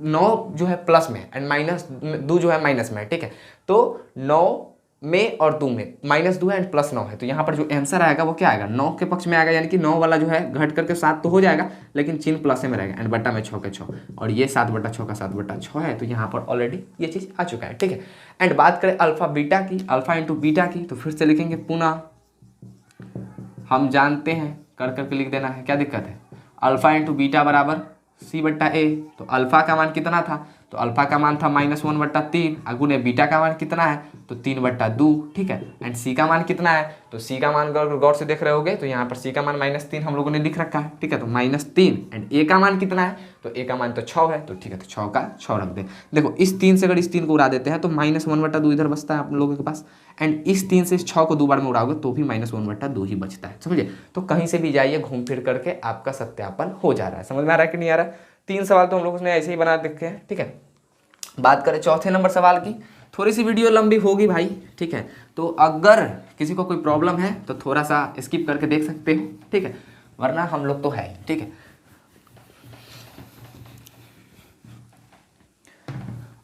9 जो है प्लस में एंड -2 जो है माइनस में है। ठीक है, तो 9 में और 2 में -2 है एंड +9 है, तो यहाँ पर जो आंसर आएगा वो क्या आएगा, 9 के पक्ष में आएगा। यानी कि 9 वाला जो है घट करके 7 तो हो जाएगा, लेकिन चिन्ह प्लस में रहेगा, एंड बट्टा में 6 के 6, और ये 7/6 का 7/6 है। तो यहाँ पर ऑलरेडी ये चीज़ आ चुका है। ठीक है, एंड बात करें अल्फा बीटा की, अल्फा इंटू बीटा की, तो फिर से लिखेंगे पुनः, हम जानते हैं कर करके लिख देना है, क्या दिक्कत है। अल्फा इंटू बीटा बराबर c/a। तो अल्फा का मान कितना था, तो अल्फा का मान था -1/3, अगुने बीटा का मान कितना है, तो 3/2। ठीक है, एंड सी का मान कितना है, तो सी का मान गौर से देख रहे होगे तो यहाँ पर सी का मान -3 हम लोगों ने लिख रखा है। ठीक है, तो -3, एंड ए का मान कितना है, तो ए का मान तो 6 है, तो ठीक है, तो 6 का 6 रख दे। देखो इस 3 से अगर इस 3 को उड़ा देते हैं तो -1/2 इधर बचता है आप लोगों के पास, एंड इस 3 से इस 6 को 2 बार में उड़ाओगे तो भी -1/2 ही बचता है। समझे? तो कहीं से भी जाइए घूम फिर करके आपका सत्यापन हो जा रहा है। समझ में आ रहा है कि नहीं आ रहा है? 3 सवाल तो हम लोगों ने ऐसे ही बना रखे हैं। ठीक है, बात करें चौथे नंबर सवाल की, थोड़ी सी वीडियो लंबी होगी भाई, ठीक है। तो अगर किसी को कोई प्रॉब्लम है तो थोड़ा सा स्किप करके देख सकते हो, ठीक है, वरना हम लोग तो है, ठीक है।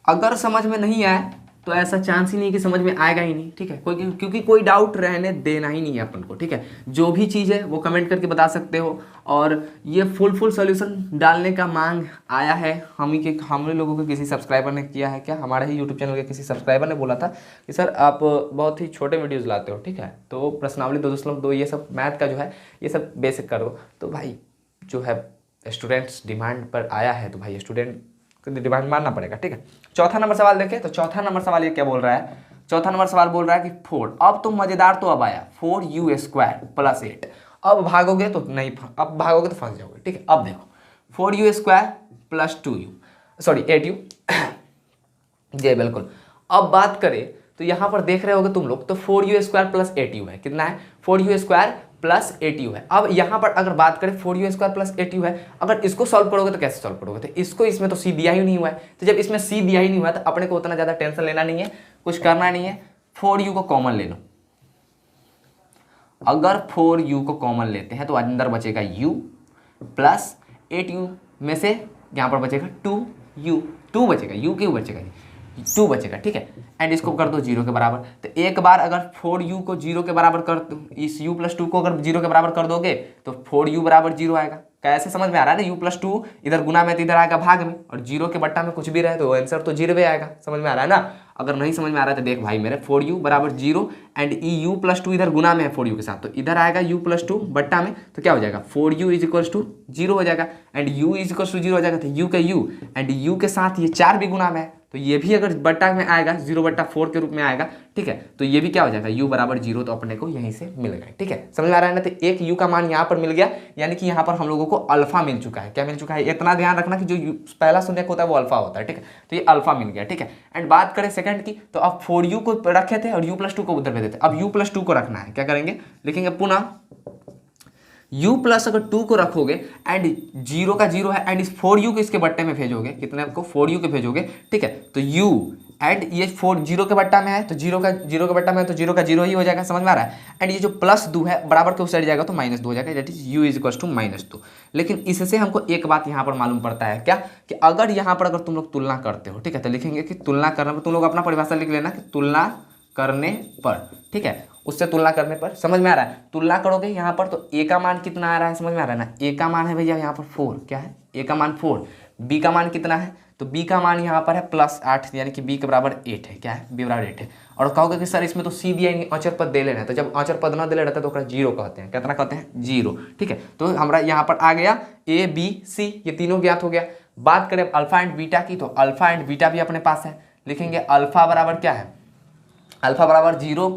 अगर समझ में नहीं आया तो ऐसा चांस ही नहीं कि समझ में आएगा ही नहीं, ठीक है, क्योंकि कोई डाउट रहने देना ही नहीं है अपन को, ठीक है। जो भी चीज़ है वो कमेंट करके बता सकते हो। और ये फुल सोल्यूशन डालने का मांग आया है हम लोगों के किसी सब्सक्राइबर ने किया है, क्या हमारे ही यूट्यूब चैनल के किसी सब्सक्राइबर ने बोला था कि सर आप बहुत ही छोटे वीडियोज़ लाते हो, ठीक है, तो प्रश्नावली 2.2 ये सब मैथ का जो है ये सब बेसिक करो। तो भाई जो है स्टूडेंट्स डिमांड पर आया है, तो भाई स्टूडेंट डिमांड मानना पड़ेगा, ठीक है। चौथा नंबर सवाल देखें तो चौथा नंबर सवाल ये क्या बोल रहा है, चौथा नंबर सवाल बोल रहा है कि 4, अब तो मजेदार तो अब आया, 4u² + 8। अब भागोगे तो नहीं, अब भागोगे तो फंस जाओगे, ठीक है। अब देखो 4u² + 2u, सॉरी 8u जी बिल्कुल। अब बात करें तो यहाँ पर देख रहे होगे तुम लोग, तो 4u² + 8u है, कितना है, 4u² + 8u है। अब यहाँ पर अगर बात करें 4u² + 8u है, अगर इसको सॉल्व करोगे तो कैसे सॉल्व करोगे, तो इसको इसमें तो c दिया ही नहीं हुआ है, तो जब इसमें c दिया ही नहीं हुआ तो अपने को उतना ज़्यादा टेंशन लेना नहीं है, कुछ करना नहीं है। 4u को कॉमन ले लो, अगर 4u को कॉमन लेते हैं तो अंदर बचेगा u + 8u में से यहाँ पर बचेगा 2u, 2 बचेगा, u क्यों बचेगा, 2 बचेगा, ठीक है। एंड इसको कर दो 0 के बराबर। तो एक बार अगर 4u को 0 के बराबर कर दो, इस u + 2 को अगर 0 के बराबर कर दोगे तो 4u = 0 आएगा। कैसे समझ में आ रहा है ना, u + 2 इधर गुना में तो इधर आएगा भाग में, और 0 के बट्टा में कुछ भी रहे तो आंसर तो 0 आएगा। समझ में आ रहा है ना। अगर नहीं समझ में आ रहा है तो देख भाई मेरे 4u = 0 एंड u + 2 इधर गुना में है 4u के साथ, तो इधर आएगा u + 2 बट्टा में, तो क्या हो जाएगा 4u = 0 हो जाएगा एंड u = 0 हो जाएगा। तो u का u एंड u के साथ ये 4 भी गुना में है, तो ये भी अगर बट्टा में आएगा 0/4 के रूप में आएगा, ठीक है। तो ये भी क्या हो जाएगा u = 0, तो अपने को यहीं से मिल गया, ठीक है। समझ में आ रहा है ना। तो एक u का मान यहाँ पर मिल गया, यानी कि यहाँ पर हम लोगों को अल्फा मिल चुका है। क्या मिल चुका है, इतना ध्यान रखना कि जो पहला शून्य होता है वो अल्फा होता है, ठीक है। तो ये अल्फा मिल गया, ठीक है। एंड बात करें सेकंड की, तो अब 4u को रखे थे और u + 2 को उधर भेजे थे, अब u + 2 को रखना है। क्या करेंगे, लिखेंगे पुनः u + अगर 2 को रखोगे एंड 0 का 0 है एंड इस 4u को इसके बट्टे में भेजोगे, कितने को 4u के भेजोगे, ठीक है। तो u एंड ये 0 के बट्टा में है, तो 0 के बट्टा में है तो 0 का 0 ही हो जाएगा। समझ में आ रहा है। एंड ये जो +2 है बराबर के उस साइड जाएगा तो -2 हो जाएगा, दैट इज u = -2। लेकिन इससे हमको एक बात यहाँ पर मालूम पड़ता है, क्या कि अगर यहाँ पर अगर तुम लोग तुलना करते हो, ठीक है, तो लिखेंगे कि तुलना करने पर, तुम लोग अपना परिभाषा लिख लेना कि तुलना करने पर, ठीक है, उससे तुलना करने पर। समझ में आ रहा है। तुलना करोगे यहाँ पर तो a का मान कितना आ रहा है, समझ में आ रहा है ना। a का मान है भैया यहाँ पर 4, क्या है, a का मान 4। b का मान कितना है, तो b का मान यहाँ पर है +8, यानी कि b के बराबर 8 है। क्या है, b = 8 है। और कहोगे कि सर इसमें तो c दिया ही नहीं, औचर पद दे लेना है, तो जब औचर पद ना दे रहता है तो 0 कहते हैं। कितना कहते हैं, 0, ठीक है। तो हमारा यहाँ पर आ गया a b c, ये तीनों ज्ञात हो गया। बात करें अल्फा एंड बीटा की, तो अल्फा एंड बीटा भी अपने पास है। लिखेंगे अल्फा बराबर क्या है, अल्फा बराबर 0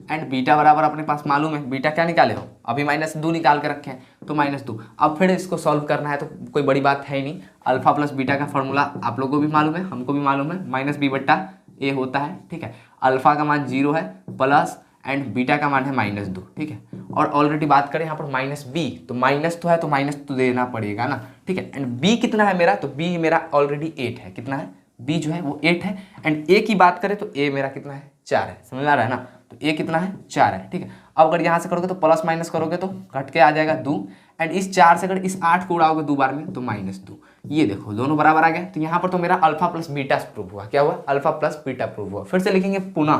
एंड बीटा बराबर अपने पास मालूम है। बीटा क्या निकाले हो, अभी -2 निकाल के रखे हैं, तो -2। अब फिर इसको सॉल्व करना है तो कोई बड़ी बात है ही नहीं। अल्फा + बीटा का फॉर्मूला आप लोगों को भी मालूम है, हमको भी मालूम है, -b/a होता है, ठीक है। अल्फा का मान 0 है प्लस एंड बीटा का मान है -2, ठीक है। और ऑलरेडी बात करें यहाँ पर -b, तो माइनस तो है तो माइनस तो देना पड़ेगा ना, ठीक है। एंड b कितना है मेरा, तो b मेरा ऑलरेडी 8 है। कितना है, b जो है वो 8 है। एंड a की बात करें तो a मेरा कितना है, 4 है। समझ आ रहा है ना। तो a कितना है, 4 है, ठीक है। अब अगर यहाँ से करोगे तो प्लस माइनस करोगे तो घट के आ जाएगा 2 एंड इस 4 से अगर इस 8 को उड़ाओगे 2 बार में तो -2। ये देखो दोनों बराबर आ गए। तो यहाँ पर तो मेरा अल्फा + बीटा प्रूव हुआ। क्या हुआ, अल्फा + बीटा प्रूव हुआ। फिर से लिखेंगे पुनः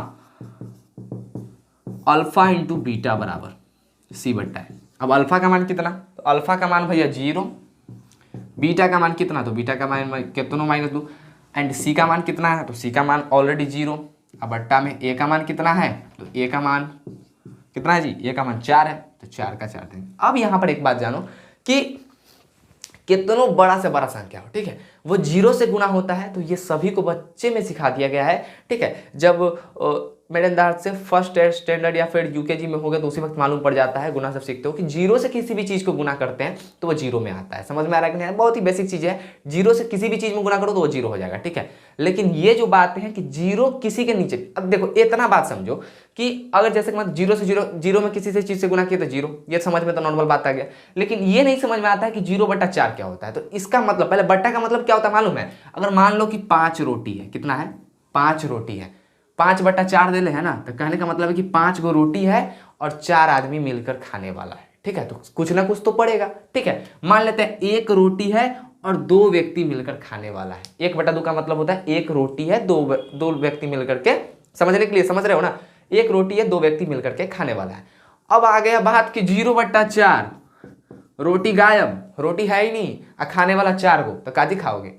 अल्फा × बीटा बराबर c/है। अब अल्फा का मान कितना, तो अल्फा का मान भैया 0, बीटा का मान कितना, तो बीटा का मान कितना -2 एंड सी का मान कितना है, तो सी का मान ऑलरेडी 0। अब बट्टा में ए का मान कितना है, तो ए का मान कितना है जी, ए का मान 4 है, तो 4 का 4 देंगे। अब यहाँ पर एक बात जानो कि कितनों बड़ा से बड़ा संख्या हो, ठीक है, वो 0 से गुना होता है। तो ये सभी को बच्चे में सिखा दिया गया है, ठीक है। जब मेरे अंदाज से फर्स्ट स्टैंडर्ड या फिर यूकेजी में हो गया तो उसी वक्त मालूम पड़ जाता है, गुना सब सीखते हो कि 0 से किसी भी चीज़ को गुना करते हैं तो वो 0 में आता है। समझ में आ रहा है कि नहीं, बहुत ही बेसिक चीज़ है। 0 से किसी भी चीज़ में गुना करो तो वो 0 हो जाएगा, ठीक है। लेकिन ये जो बात है कि 0 किसी के नीचे, अब देखो इतना बात समझो कि अगर जैसे कि मतलब 0 से 0 में किसी से चीज़ से गुना किया तो 0, ये समझ में तो नॉर्मल बात आ गया। लेकिन ये नहीं समझ में आता है कि 0/4 क्या होता है। तो इसका मतलब, पहले बट्टा का मतलब क्या होता है मालूम है। अगर मान लो कि 5 रोटी है, कितना है, 5 रोटी है, 5/4 दे ले है ना, तो कहने का मतलब है कि 5 गो रोटी है और 4 आदमी मिलकर खाने वाला है। ठीक है, तो कुछ ना कुछ तो पड़ेगा। ठीक है, मान लेते हैं 1 रोटी है और 2 व्यक्ति मिलकर खाने वाला है। 1/2 का मतलब होता है 1 रोटी है, दो व्यक्ति मिलकर के, समझने के लिए, समझ रहे हो ना, 1 रोटी है, 2 व्यक्ति मिलकर के खाने वाला है। अब आ गया बात कि 0/4, रोटी गायब, रोटी है ही नहीं और खाने वाला 4 गो, तो काजी खाओगे?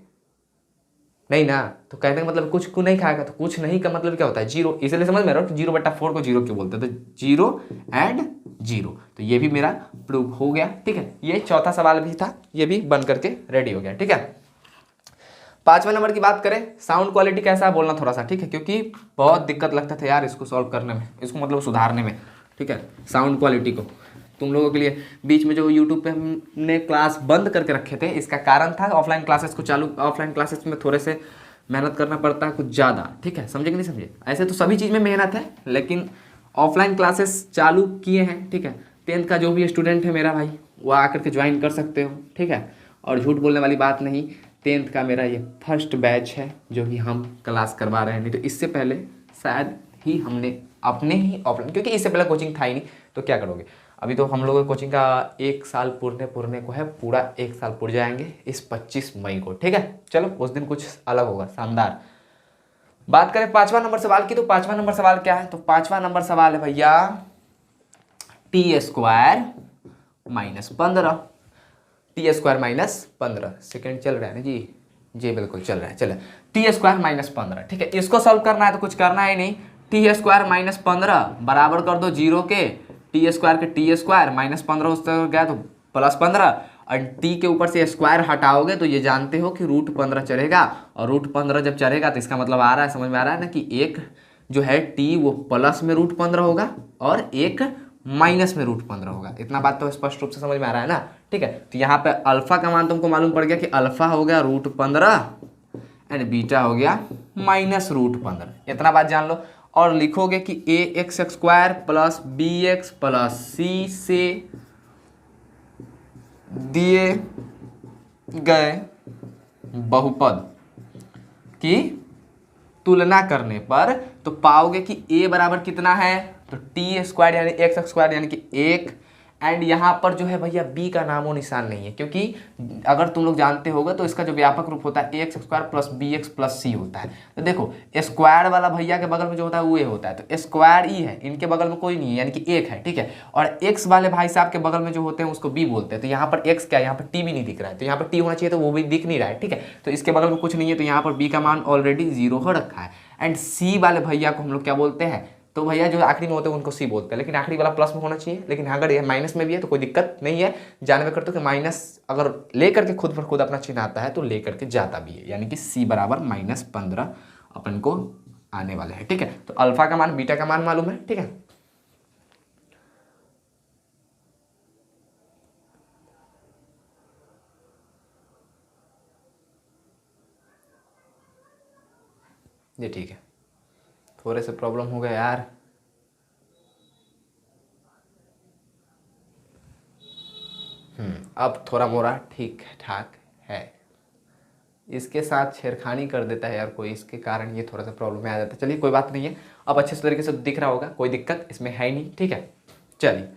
नहीं ना। तो कहने का मतलब कुछ को नहीं खाएगा, तो कुछ नहीं का मतलब क्या होता है? 0। इसलिए समझ में रहा हो 0/4 को 0 क्यों बोलते हैं? तो 0 एंड 0, तो ये भी मेरा प्रूव हो गया। ठीक है, ये चौथा सवाल भी था, ये भी बन करके रेडी हो गया। ठीक है, 5वें नंबर की बात करें, साउंड क्वालिटी कैसा है बोलना थोड़ा सा। ठीक है, क्योंकि बहुत दिक्कत लगता था यार इसको सॉल्व करने में, इसको मतलब सुधारने में। ठीक है, साउंड क्वालिटी को तुम लोगों के लिए बीच में जो यूट्यूब पे हमने क्लास बंद करके रखे थे, इसका कारण था ऑफलाइन क्लासेस को चालू, ऑफलाइन क्लासेस में थोड़े से मेहनत करना पड़ता है कुछ ज़्यादा। ठीक है, समझे कि नहीं समझे? ऐसे तो सभी चीज़ में मेहनत है, लेकिन ऑफलाइन क्लासेस चालू किए हैं। ठीक है, 10th का जो भी स्टूडेंट है मेरा भाई, वो आकर के ज्वाइन कर सकते हो। ठीक है, और झूठ बोलने वाली बात नहीं, 10th का मेरा ये फर्स्ट बैच है जो कि हम क्लास करवा रहे हैं। नहीं तो इससे पहले शायद ही हमने अपने ही ऑफलाइन, क्योंकि इससे पहले कोचिंग था ही नहीं, तो क्या करोगे? अभी तो हम लोगों के कोचिंग का 1 साल पूरने को है, पूरा 1 साल पूर जाएंगे इस 25 मई को। ठीक है, चलो उस दिन कुछ अलग होगा, शानदार। बात करें 5वां नंबर सवाल की, तो 5वां नंबर सवाल क्या है? तो 5वां नंबर सवाल है भैया t² - 15, t² - 15। सेकेंड चल रहा है ना जी? जी बिल्कुल चल रहा है, चलो t² - 15। ठीक है, इसको सॉल्व करना है तो कुछ करना है नहीं, t² - 15 बराबर कर दो 0 के, t² के t² -15 उस तरह गया तो +15, और t के ऊपर से स्क्वायर हटाओगे तो ये जानते हो कि √15 चढ़ेगा, और √15 जब चढ़ेगा तो इसका मतलब आ रहा है, समझ में आ रहा है ना, कि एक जो है t वो प्लस में √15 होगा और एक माइनस में √15 होगा। इतना बात तो स्पष्ट रूप से समझ में आ रहा है ना? ठीक है, तो यहाँ पे अल्फा का मान तुमको मालूम पड़ गया कि अल्फा हो गया √15 एंड बीटा हो गया -√15। इतना बात जान लो, और लिखोगे कि ax² + bx + c से दिए गए बहुपद की तुलना करने पर तो पाओगे कि a बराबर कितना है? तो t² यानी x² यानी कि 1, एंड यहाँ पर जो है भैया b का नामो निशान नहीं है, क्योंकि अगर तुम लोग जानते होगे तो इसका जो व्यापक रूप होता है ax² + bx + c होता है। तो देखो स्क्वायर वाला भैया के बगल में जो होता है वो a होता है, तो स्क्वायर ई है, इनके बगल में कोई नहीं है यानी कि 1 है। ठीक है, और x वाले भाई साहब के बगल में जो होते हैं उसको b बोलते हैं। तो यहाँ पर x क्या है? यहाँ पर t भी नहीं दिख रहा है, तो यहाँ पर t होना चाहिए, तो वो भी दिख नहीं रहा है। ठीक है, तो इसके बगल में कुछ नहीं है, तो यहाँ पर b का मान ऑलरेडी 0 हो रखा है। एंड c वाले भैया को हम लोग क्या बोलते हैं? तो भैया जो आखिरी में होते हैं उनको सी बोलते हैं, लेकिन आखिरी वाला प्लस में होना चाहिए, लेकिन अगर ये माइनस में भी है तो कोई दिक्कत नहीं है। जानवे करते हो कि माइनस अगर लेकर के खुद पर खुद अपना चिन्ह आता है तो लेकर के जाता भी है, यानी कि सी बराबर -15 अपन को आने वाले हैं। ठीक है, तो अल्फा का मान बीटा का मान मालूम है। ठीक है, ये ठीक है, थोड़े से प्रॉब्लम हो गया यार। अब थोड़ा मोरा ठीक ठाक है। इसके साथ छेड़खानी कर देता है यार कोई, इसके कारण ये थोड़ा सा प्रॉब्लम में आ जाता है। चलिए कोई बात नहीं है, अब अच्छे तरीके से दिख रहा होगा, कोई दिक्कत इसमें है ही नहीं। ठीक है, चलिए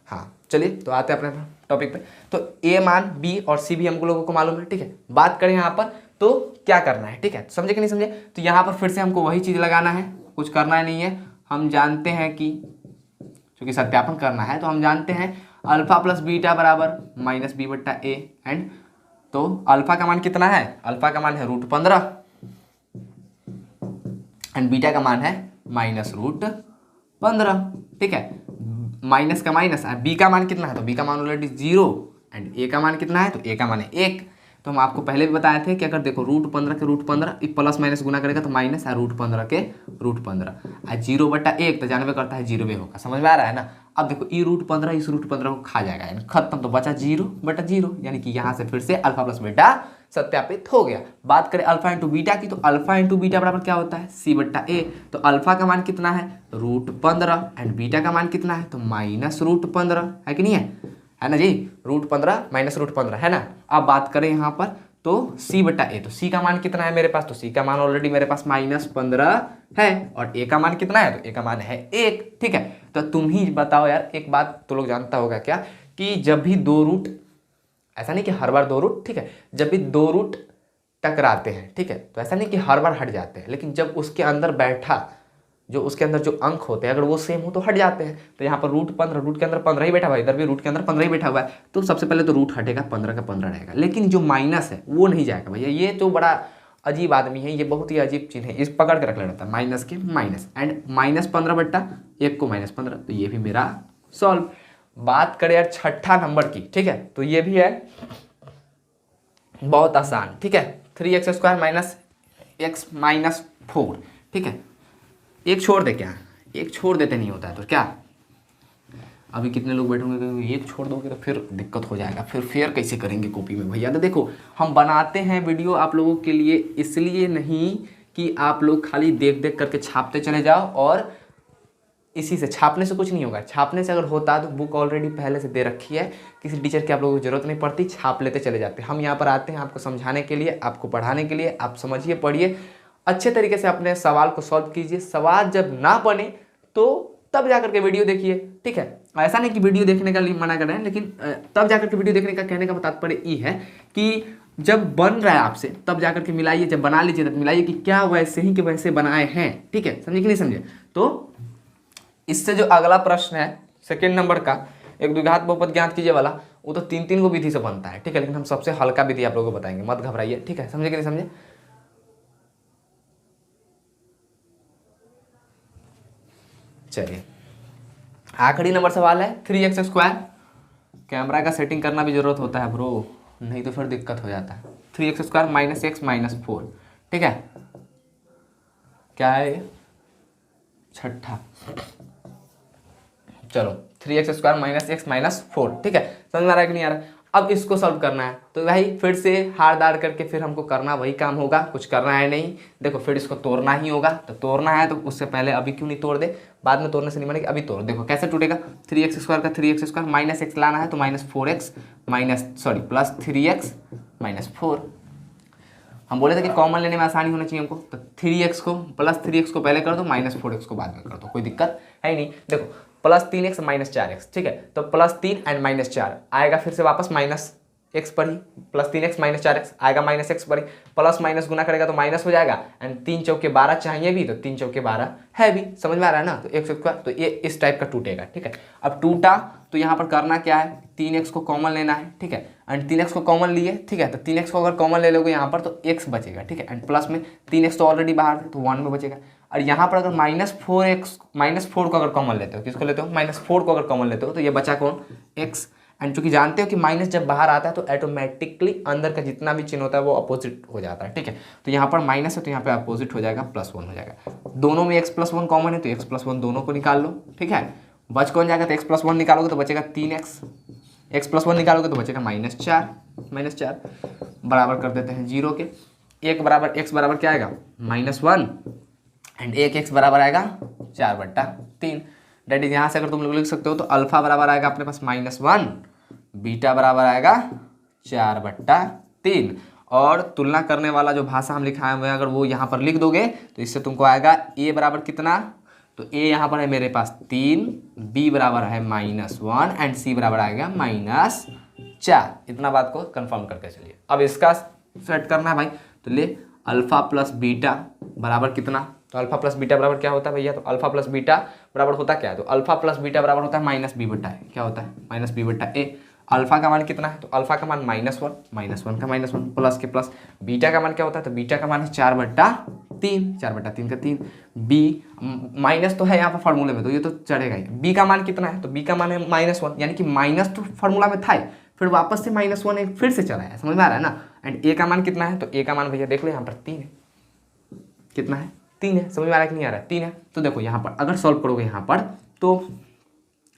हाँ, चलिए तो आते हैं अपने टॉपिक पे। तो ए मान बी और सी भी हम लोगों को मालूम है। ठीक है, बात करें यहाँ पर तो क्या करना है? ठीक है, समझे कि नहीं समझे? तो यहाँ पर फिर से हमको वही चीज़ लगाना है, कुछ करना ही नहीं है। हम जानते हैं कि चूंकि सत्यापन करना है तो हम जानते हैं अल्फा + बीटा बराबर -b/a, एंड तो अल्फा का मान कितना है? अल्फा का मान है √15 एंड बीटा का मान है -√15। ठीक है, माइनस का माइनस, बी का मान कितना है? तो बी का मान ऑलरेडी 0 एंड ए का मान कितना है? तो ए का मान है 1। तो हम आपको पहले भी बताए थे कि अगर देखो √15 के √15 प्लस माइनस गुना करेगा तो माइनस है √15 के √15, 0/1 तो जानवे करता है 0 होगा। समझ में आ रहा है ना? अब देखो ई √15 इस √15 को खा जाएगा, यानी खत्म, तो बचा 0/0, यानी कि यहाँ से फिर से अल्फा + बीटा सत्यापित हो गया। बात करें अल्फा इंटू बीटा की, तो अल्फा इंटू बीटा बराबर क्या होता है? c/a। तो अल्फा का मान कितना है? √15 एंड बीटा का मान कितना है? तो -√15 है कि नहीं है? है ना जी, √15 माइनस √15 है ना। अब बात करें यहाँ पर तो c/a, तो c का मान कितना है मेरे पास, तो c का मान ऑलरेडी मेरे पास -15 है और a का मान कितना है, तो a का मान है 1, ठीक है। तो तुम ही बताओ यार, एक बात तो लोग जानता होगा क्या कि जब भी दो रूट, ऐसा नहीं कि हर बार दो रूट, ठीक है, जब भी दो रूट टकराते हैं, ठीक है, तो ऐसा नहीं कि हर बार हट जाते हैं, लेकिन जब उसके अंदर बैठा जो उसके अंदर जो अंक होते हैं अगर वो सेम हो तो हट जाते हैं। तो यहाँ पर √15, रूट के अंदर 15 ही बैठा हुआ है, इधर भी रूट के अंदर 15 ही बैठा हुआ है, तो सबसे पहले तो रूट हटेगा, 15 का 15 रहेगा, लेकिन जो माइनस है वो नहीं जाएगा भैया। ये तो बड़ा अजीब आदमी है, ये बहुत ही अजीब चीज़ है, इस पकड़ के रख लेता है, माइनस के माइनस एंड -15/1 को -15, तो ये भी मेरा सॉल्व। बात करें यार छठा नंबर की, ठीक है, तो ये भी है बहुत आसान, ठीक है, 3x² - x - 4, ठीक है। एक छोड़ दे क्या, एक छोड़ देते नहीं होता है तो क्या, अभी कितने लोग बैठोगे, एक छोड़ दोगे तो फिर दिक्कत हो जाएगा, फिर फेयर कैसे करेंगे कॉपी में भैया। तो देखो हम बनाते हैं वीडियो आप लोगों के लिए, इसलिए नहीं कि आप लोग खाली देख देख करके छापते चले जाओ, और इसी से छापने से कुछ नहीं होगा। छापने से अगर होता तो बुक ऑलरेडी पहले से दे रखी है, किसी टीचर की आप लोगों को जरूरत नहीं पड़ती, छाप लेते चले जाते। हम यहाँ पर आते हैं आपको समझाने के लिए, आपको पढ़ाने के लिए, आप समझिए, पढ़िए, अच्छे तरीके से अपने सवाल को सॉल्व कीजिए। सवाल जब ना बने तो तब जाकर के वीडियो देखिए, ठीक है। ऐसा नहीं कि वीडियो देखने का मना कर रहे हैं, लेकिन तब जाकर के वीडियो देखने का कहने का तात्पर्य ये है कि जब बन रहा है आपसे तब जाकर के मिलाइए, जब बना लीजिए तब मिलाइए कि क्या वैसे ही के वैसे बनाए हैं, ठीक है, समझे कि नहीं समझे। तो इससे जो अगला प्रश्न है सेकेंड नंबर का, एक द्विघात बहुपद ज्ञात कीजिए वाला, वो तो 3 को विधि से बनता है, ठीक है, लेकिन हम सबसे हल्का विधि आप लोगों को बताएंगे, मत घबराइए, ठीक है, समझे कि नहीं समझे। चलिए आखिरी नंबर सवाल है 3x²। कैमरा का सेटिंग करना भी जरूरत होता है ब्रो, नहीं तो फिर दिक्कत हो जाता है। 3x² - x - 4, ठीक है, क्या है ये, छठा, चलो 3x² - x - 4, ठीक है, समझ में आ रहा है कि नहीं आ रहा है। अब इसको सॉल्व करना है तो भाई फिर से हार दार करके फिर हमको करना वही काम होगा, कुछ करना है नहीं। देखो फिर इसको तोड़ना ही होगा, तो तोड़ना है तो उससे पहले अभी क्यों नहीं तोड़ दे, बाद में तोड़ने से नहीं बनेगा, अभी तोड़। देखो कैसे टूटेगा, 3x² का 3x² - x लाना है तो -4x प्लस 3x - 4। हम बोले थे कि कॉमन लेने में आसानी होना चाहिए हमको, तो 3x को प्लस 3x को पहले कर दो, -4x को बाद में कर दो, कोई दिक्कत है ही नहीं। देखो +3x - 4x, ठीक है, तो +3 एंड -4 आएगा, फिर से वापस -x पर ही, +3x - 4x आएगा -x पर ही, प्लस माइनस गुना करेगा तो माइनस हो जाएगा, एंड 3 चौके 12 चाहिए भी, तो 3 चौके 12 है भी, समझ में आ रहा है ना। तो x², तो ये इस टाइप का टूटेगा, ठीक है। अब टूटा तो यहाँ पर करना क्या है, 3x को कॉमन लेना है, ठीक है, एंड 3x को कॉमन लिए, ठीक है, तो 3x को अगर कॉमन ले लोगे यहाँ पर तो x बचेगा, ठीक है, एंड प्लस में 3x तो ऑलरेडी बाहर है तो 1 में बचेगा। और यहाँ पर अगर -4 को अगर कॉमन लेते हो, किसको लेते हो, -4 को अगर कॉमन लेते हो तो ये बचा कौन, x। एंड चूंकि जानते हो कि माइनस जब बाहर आता है तो ऑटोमेटिकली अंदर का जितना भी चिन्ह होता है वो अपोजिट हो जाता है, ठीक है। तो यहाँ पर माइनस है तो यहाँ पे अपोजिट हो जाएगा, +1 हो जाएगा। दोनों में x+1 कॉमन है तो x+1 दोनों को निकाल लो, ठीक है। बच कौन जाएगा, तो x+1 निकालोगे तो बचेगा 3x, x+1 निकालोगे तो बचेगा -4 बराबर कर देते हैं 0 के। x बराबर क्या आएगा, -1 एंड 1x बराबर आएगा 4/3। डेट इज यहाँ से अगर तुम लोग लिख सकते हो तो अल्फा बराबर आएगा अपने पास -1, बीटा बराबर आएगा 4/3। और तुलना करने वाला जो भाषा हम लिखाए हुए हैं अगर वो यहाँ पर लिख दोगे तो इससे तुमको आएगा a बराबर कितना, तो a यहाँ पर है मेरे पास 3, b बराबर है -1 एंड c बराबर आएगा -4। इतना बात को कंफर्म करके चलिए। अब इसका सेट करना है भाई, तो ले अल्फा प्लस बीटा बराबर कितना, तो अल्फा प्लस बीटा बराबर क्या होता है भैया, तो अल्फा प्लस बीटा बराबर होता क्या है, तो अल्फा प्लस बीटा बराबर होता है -b/a, क्या होता है -b/a। अल्फा का मान कितना है, तो अल्फा का मान -1 का -1 प्लस के प्लस, बीटा का मान क्या होता है, तो बीटा का मान है 4/3 का 3, बी माइनस तो है यहाँ पर फार्मूले में तो ये तो चढ़ेगा ही। बी का मान कितना है, तो बी का मान है -1, यानी कि माइनस तो फार्मूला में था ही, फिर वापस से -1 फिर से चला है, समझ में आ रहा है ना। एंड ए का मान कितना है, तो ए का मान भैया देख लो यहाँ पर 3 है, कितना है 3 है, समझ में आ रहा है कि नहीं आ रहा है, 3 है। तो देखो यहाँ पर अगर सॉल्व करोगे यहाँ पर तो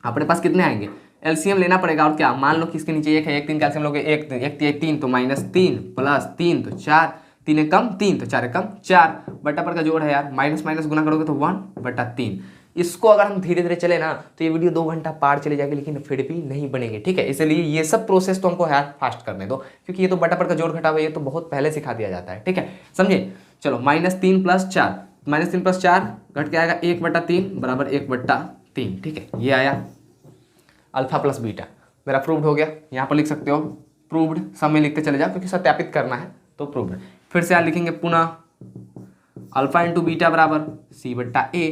अपने पास कितने आएंगे, एलसीएम लेना पड़ेगा। और क्या, मान लो कि इसके नीचे 1 है, 1 3 का एलसीएम लोगे, 1 3 तो -3 प्लस 3 तो 4, 3 कम 3 तो 4 कम 4 बटा पर का जोड़ है यार, माइनस माइनस गुना करोगे तो 1/3। इसको अगर हम धीरे धीरे चले ना तो ये वीडियो 2 घंटा पार चले जाएगी, लेकिन फिर भी नहीं बनेंगे, ठीक है। इसलिए ये सब प्रोसेस तो हमको यार फास्ट करने दो, क्योंकि ये तो बटा पर का जोड़ घटाव है, ये तो बहुत पहले सिखा दिया जाता है, ठीक है, समझे। चलो -3 + 4, -3 + 4 घट के आएगा 1/3 बराबर 1/3, ठीक है। ये आया अल्फा प्लस बीटा, मेरा प्रूव्ड हो गया। यहाँ पर लिख सकते हो प्रूव्ड, सब में लिखते चले जाओ क्योंकि सत्यापित करना है, तो प्रूव्ड। फिर से यहाँ लिखेंगे पुनः अल्फा इंटू बीटा बराबर C/A।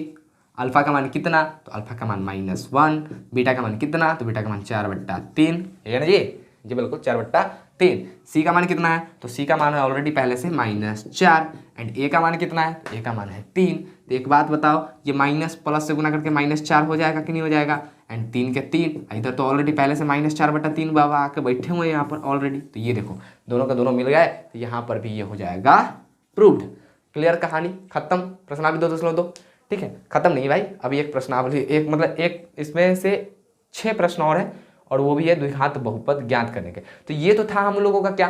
अल्फा का मान कितना, तो अल्फा का मान -1, बीटा का मान कितना, तो बीटा का मान 4/3, है ना जी बिल्कुल 4/3। सी का मान कितना है, तो सी का मान है ऑलरेडी पहले से -4, एंड ए का मान कितना है, तो ए का मान है 3। तो एक बात बताओ, ये माइनस प्लस से गुना करके -4 हो जाएगा कि नहीं हो जाएगा, एंड 3 के 3, इधर तो ऑलरेडी पहले से -4/3 बाबा आके बैठे हुए हैं यहाँ पर ऑलरेडी। तो ये देखो दोनों का दोनों मिल गए, तो यहाँ पर भी ये हो जाएगा प्रूव्ड। क्लियर, कहानी खत्म। प्रश्नावली दो, ठीक है, खत्म नहीं भाई, अभी एक प्रश्नावली, एक मतलब एक इसमें से 6 प्रश्न और है, और वो भी है द्विघात बहुपद ज्ञात करने के। तो ये तो था हम लोगों का क्या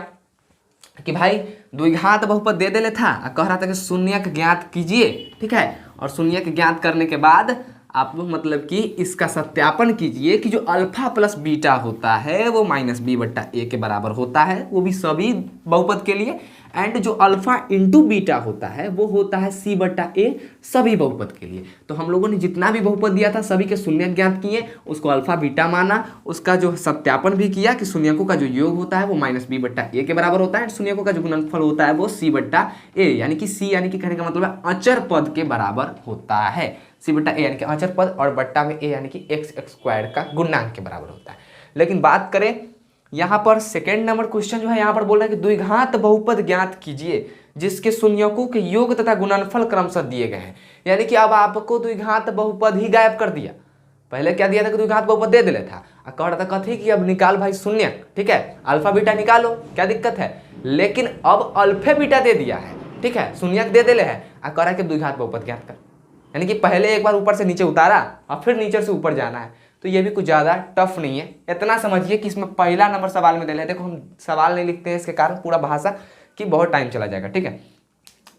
कि भाई द्विघात बहुपद दे देले था, कह रहा था कि शून्यक ज्ञात कीजिए, ठीक है, और शून्यक ज्ञात करने के बाद आप लोग मतलब कि इसका सत्यापन कीजिए कि जो अल्फा प्लस बीटा होता है वो -B/A के बराबर होता है, वो भी सभी बहुपद के लिए, एंड जो अल्फा इंटू बीटा होता है वो होता है C/A सभी बहुपद के लिए। तो हम लोगों ने जितना भी बहुपद दिया था सभी के शून्यक ज्ञात किए, उसको अल्फा बीटा माना, उसका जो सत्यापन भी किया कि शून्यकों का जो योग होता है वो -B/A के बराबर होता है, एंड शून्यकों का जो गुणनफल होता है वो C/A, यानी कि C यानी कि कहने का मतलब है अचर पद के बराबर होता है। C/A यानी कि अचर पद, और बट्टा में A यानी कि x² का गुणांक के बराबर होता है। लेकिन बात करें यहाँ पर सेकेंड नंबर क्वेश्चन जो है, यहाँ पर बोल रहा है कि द्विघात बहुपद ज्ञात कीजिए जिसके शून्यकों के योग तथा गुणनफल क्रमशः दिए गए हैं। यानी कि अब आपको द्विघात बहुपद ही गायब कर दिया। पहले क्या दिया था कि द्विघात बहुपद दे दिया था, कह रहा था कथी कि अब निकाल भाई शून्यक, ठीक है, अल्फा बीटा निकालो, क्या दिक्कत है। लेकिन अब अल्फा बीटा दे दिया है, ठीक है, शून्यक दे दिले है, कह रहा है कि द्विघात बहुपद ज्ञात कर। यानी कि पहले एक बार ऊपर से नीचे उतारा और फिर नीचे से ऊपर जाना है। तो ये भी कुछ ज़्यादा टफ नहीं है, इतना समझिए कि इसमें पहला नंबर सवाल में दे रहे हैं। देखो हम सवाल नहीं लिखते हैं, इसके कारण पूरा भाषा की बहुत टाइम चला जाएगा, ठीक है।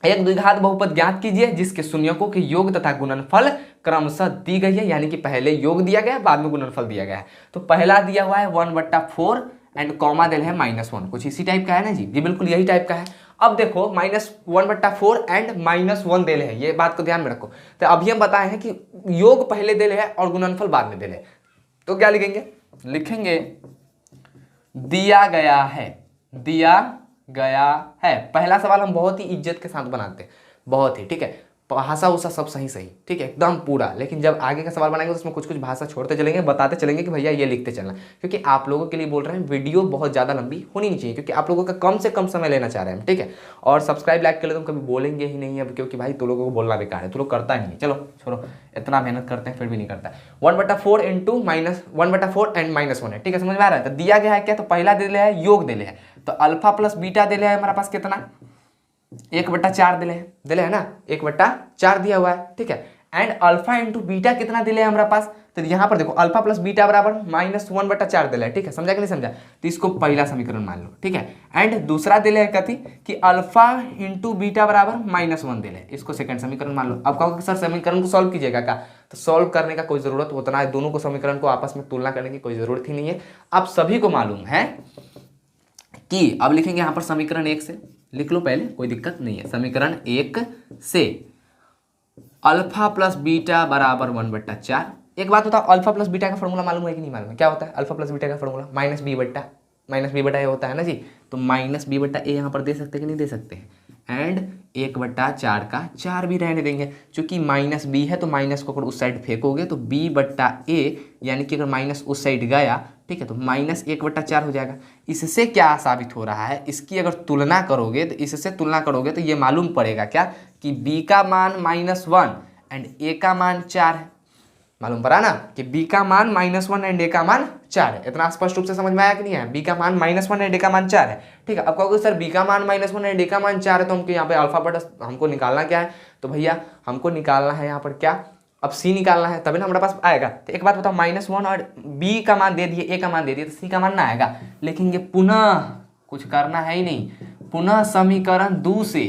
एक द्विघात बहुपद ज्ञात कीजिए जिसके शून्यकों के योग तथा गुणनफल क्रमशः दी गई है, यानी कि पहले योग दिया गया है बाद में गुणनफल दिया गया है। तो पहला दिया हुआ है 1/4 एंड कॉमा दिल है -1, कुछ इसी टाइप का है ना जी बिल्कुल यही टाइप का है। अब देखो -1/4 एंड -1 दिल है, ये बात को ध्यान में रखो। तो अभी हम बताए हैं कि योग पहले दिल है और गुणनफल बाद में दिल है, तो क्या लिखेंगे, लिखेंगे दिया गया है, दिया गया है। पहला सवाल हम बहुत ही इज्जत के साथ बनाते हैं, बहुत ही, ठीक है, भाषा उषा सब सही, ठीक है, एकदम पूरा। लेकिन जब आगे का सवाल बनाएंगे तो उसमें कुछ कुछ भाषा छोड़ते चलेंगे, बताते चलेंगे कि भैया ये लिखते चलना, क्योंकि आप लोगों के लिए बोल रहे हैं वीडियो बहुत ज़्यादा लंबी होनी नहीं चाहिए, क्योंकि आप लोगों का कम से कम समय लेना चाह रहे हैं, ठीक है। और सब्सक्राइब लाइक के लिए तो कभी बोलेंगे ही नहीं अब, क्योंकि भाई तो लोगों को बोलना बेकार है, तो लोग करता ही नहीं। चलो छोड़ो, इतना मेहनत करते हैं फिर भी नहीं करता। 1/4 इंटू -1/4 एंड -1 है, ठीक है, समझ में आ रहा है। तो दिया गया है क्या, तो पहला दिले है योग दिले है, तो अल्फा प्लस बीटा दिले है हमारे पास कितना 1/4 दिले है ना, 1/4 दिया हुआ है, ठीक है। एंड अल्फा इंटू बीटा कितना दिले है हमारे पास, तो यहाँ पर देखो अल्फा प्लस बीटा बराबर -1/4 दिले है, ठीक है, समझा कि नहीं समझा। तो इसको पहला समीकरण मान लो, ठीक है। एंड दूसरा दिले है कथी कि अल्फा इंटू बीटा बराबर -1 दिले, इसको सेकंड समीकरण मान लो। अब कहोगे सर समीकरण को सॉल्व कीजिएगा क्या, तो सॉल्व करने का कोई जरूरत उतना है, दोनों को समीकरण को आपस में तुलना करने की कोई जरूरत ही नहीं है। आप सभी को मालूम है कि अब लिखेंगे यहाँ पर समीकरण 1 से, लिख लो पहले, कोई दिक्कत नहीं है। समीकरण 1 से अल्फा प्लस बीटा बराबर 1/4। एक बात बताओ, अल्फा प्लस बीटा का फॉर्मूला मालूम है कि नहीं मालूम है, क्या होता है अल्फा प्लस बीटा का फॉर्मूला, -B/A होता है ना जी। तो -B/A यहाँ पर दे सकते हैं कि नहीं दे सकते हैं, एंड 1/4 का 4 भी रहने देंगे, क्योंकि -B है तो माइनस को अगर उस साइड फेंकोगे तो B/A, यानी कि अगर माइनस उस साइड गया, ठीक है, तो -1/4 हो जाएगा। इससे क्या साबित हो रहा है, इसकी अगर तुलना करोगे तो इससे तुलना करोगे तो ये मालूम पड़ेगा क्या कि B का मान -1 एंड A का मान 4 है। मालूम पड़ा ना कि B का मान -1 एंड A का मान 4 है। इतना स्पष्ट रूप से समझ में आया कि नहीं है, B का मान -1 एंड A का मान 4 है, ठीक है। अब कहोगे सर B का मान -1 एंड A का मान 4 है, तो हमको यहाँ पे अल्फा बटा हमको निकालना क्या है, तो भैया हमको निकालना है यहाँ पर क्या, अब C निकालना है, तभी ना हमारे पास आएगा। तो एक बात बताओ, -1 और B का मान दे दिए, A का मान दे दिए, तो C का मान ना आएगा। लिखेंगे पुनः, कुछ करना है ही नहीं, पुनः समीकरण 2 से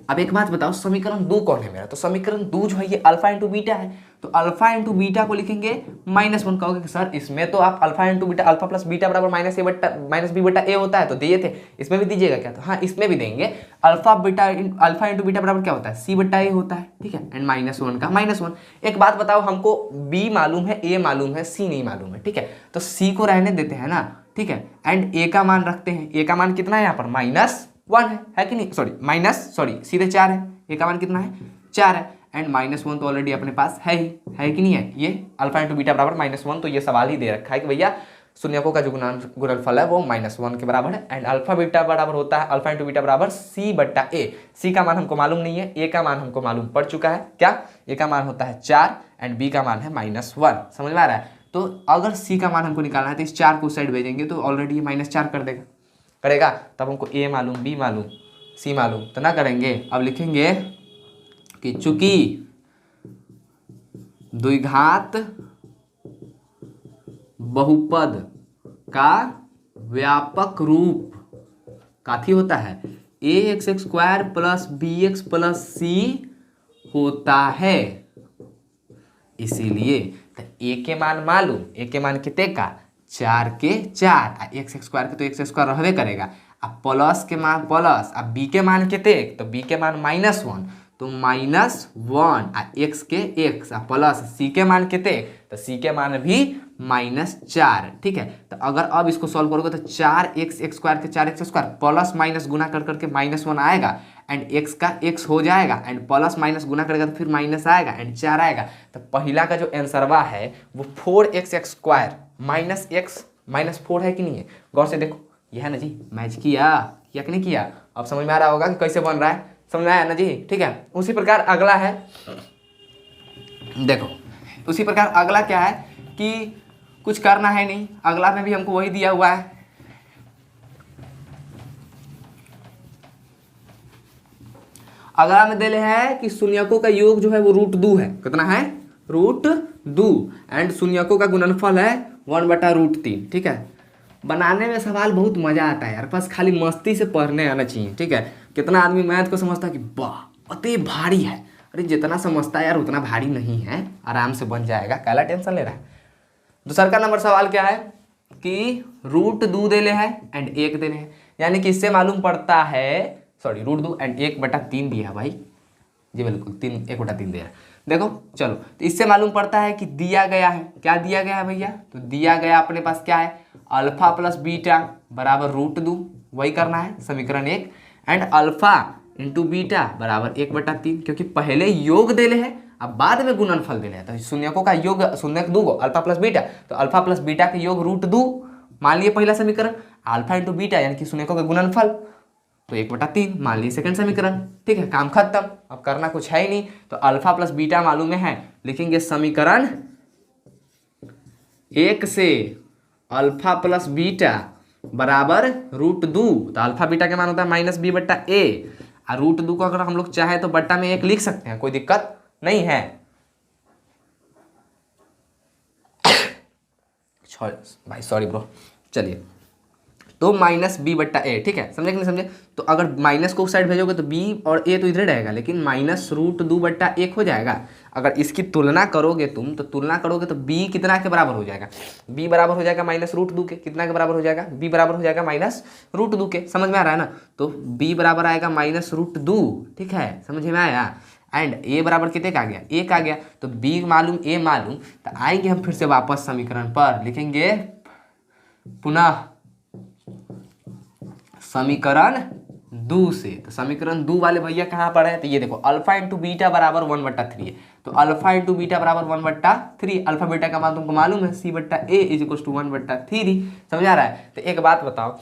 अब एक बात बताओ, समीकरण 2 कौन है मेरा? तो समीकरण 2 जो है ये अल्फा इंटू बीटा है, तो अल्फा इंटू बीटा को लिखेंगे -1। कहोगे कि सर इसमें तो आप alpha into beta, alpha plus beta बराबर -b/a होता है, तो दिए थे, इसमें भी दीजिएगा क्या? तो हाँ इसमें भी देंगे। अल्फा इंटू बीटा बराबर क्या होता है? c/a होता है, ठीक है, एंड -1 का -1। एक बात बताओ, हमको b मालूम है, a मालूम है, c नहीं मालूम है, ठीक है, तो c को रहने देते हैं ना, ठीक है, एंड a का मान रखते हैं। a का मान कितना है यहाँ पर? -1 है कि नहीं? सॉरी सीधे 4 है। a का मान कितना है? 4 है, एंड -1 तो ऑलरेडी अपने पास है ही, है कि नहीं है? ये अल्फा इंटू बीटा बराबर -1, तो ये सवाल ही दे रखा है कि भैया शून्यकों का जो गुणनफल है वो -1 के बराबर है, एंड अल्फा बीटा बराबर होता है, अल्फा इंटू बीटा बराबर c/a। c का मान हमको मालूम नहीं है, a का मान हमको मालूम पड़ चुका है। क्या? a का मान होता है 4 एंड b का मान है -1। समझ में आ रहा है? तो अगर c का मान हमको निकालना है तो इस 4 को साइड भेजेंगे तो ऑलरेडी ये -4 करेगा, तब हमको a मालूम, b मालूम, c मालूम, तो ना करेंगे। अब लिखेंगे कि चूंकि द्विघात बहुपद का व्यापक रूप काफी होता है ax² plus bx plus c होता है, इसीलिए तो a के मान मालूम, a के मान कितने का? 4 के 4, x² के तो x² रहबे करेगा, अब प्लस के मान प्लस, अब b के मान कितने? तो b के मान -1, तो -1 x के x प्लस c के मान कितने? तो c के मान भी -4, ठीक है। तो अगर अब इसको सॉल्व करोगे तो 4x² के 4x² प्लस माइनस गुना कर करके -1 आएगा, एंड x का x हो जाएगा, एंड प्लस माइनस गुना करेगा तो फिर माइनस आएगा, एंड 4 आएगा। तो पहला का जो आंसरवा है वो 4x² -x -4 है कि नहीं है? गौर से देखो, यह है ना जी, मैच किया कि नहीं किया? अब समझ में आ रहा होगा कि कैसे बन रहा है, समझ में आया ना जी, ठीक है। उसी प्रकार अगला है, देखो उसी प्रकार अगला क्या है कि कुछ करना है नहीं, अगला में भी हमको वही दिया हुआ है। अगला में दिले है कि शून्यकों का योग जो है वो √2 है। कितना है? √2, एंड शून्यकों का गुणनफल है 1/√3, ठीक है। बनाने में सवाल बहुत मजा आता है यार, बस खाली मस्ती से पढ़ने आना चाहिए, ठीक है। कितना आदमी मैथ को समझता है कि वाह अति भारी है, अरे जितना समझता है यार उतना भारी नहीं है, आराम से बन जाएगा, काला टेंशन ले रहा है। दूसरा का नंबर सवाल क्या है कि √2 देले है एंड 1 देले है, यानी कि इससे मालूम पड़ता है, सॉरी √2 एंड 1/3 दिया है भाई जी, बिल्कुल 1/3 दिया है। देखो चलो, तो इससे मालूम पड़ता है कि दिया गया है, क्या दिया गया है भैया? तो दिया गया अपने पास क्या है? अल्फा प्लस बीटा बराबर √2, वही करना है समीकरण 1, एंड अल्फा इंटू बीटा बराबर 1/3, क्योंकि पहले योग देले है अब बाद में गुणनफल देले है। तो शून्यकों का योग, शून्यक 2 को अल्फा प्लस बीटा, तो अल्फा प्लस बीटा के योग √2 मान लिए पहला समीकरण, अल्फा इंटू बीटा यानी कि शून्यकों का गुणनफल, तो 1/3 मान लिए सेकंड समीकरण, ठीक है, काम खत्म। अब करना कुछ है ही नहीं, तो अल्फा प्लस बीटा मालूम है, लिखेंगे समीकरण 1 से अल्फा प्लस बीटा बराबर √2, तो अल्फा बीटा के मान होता है -b/a, और √2 को अगर हम लोग चाहे तो बट्टा में 1 लिख सकते हैं, कोई दिक्कत नहीं है। भाई सॉरी ब्रो, चलिए, तो -b/a, ठीक है, समझे कि नहीं समझे? तो अगर माइनस को उस साइड भेजोगे तो b और a तो इधर रहेगा, लेकिन -√2/1 हो जाएगा। अगर इसकी तुलना करोगे तुम, तो तुलना करोगे तो b कितना के बराबर हो जाएगा? b बराबर हो जाएगा -√2 के, कितना के बराबर हो जाएगा? b बराबर हो जाएगा -√2 के, समझ में आ रहा है ना? तो b बराबर आएगा -√2, ठीक है, समझ में आया। एंड a बराबर कितने का आ गया? 1 आ गया, तो b मालूम a मालूम, तो आएंगे हम फिर से वापस समीकरण पर, लिखेंगे पुनः समीकरण 2 से। तो समीकरण 2 वाले भैया कहाँ पर है? तो ये देखो, अल्फा इंटू बीटा बराबर 1/3 है, तो अल्फा इंटू बीटा बराबर 1/3, अल्फा बीटा का मान तुमको मालूम है c/a = 1/3, समझ आ रहा है? तो एक बात बताओ,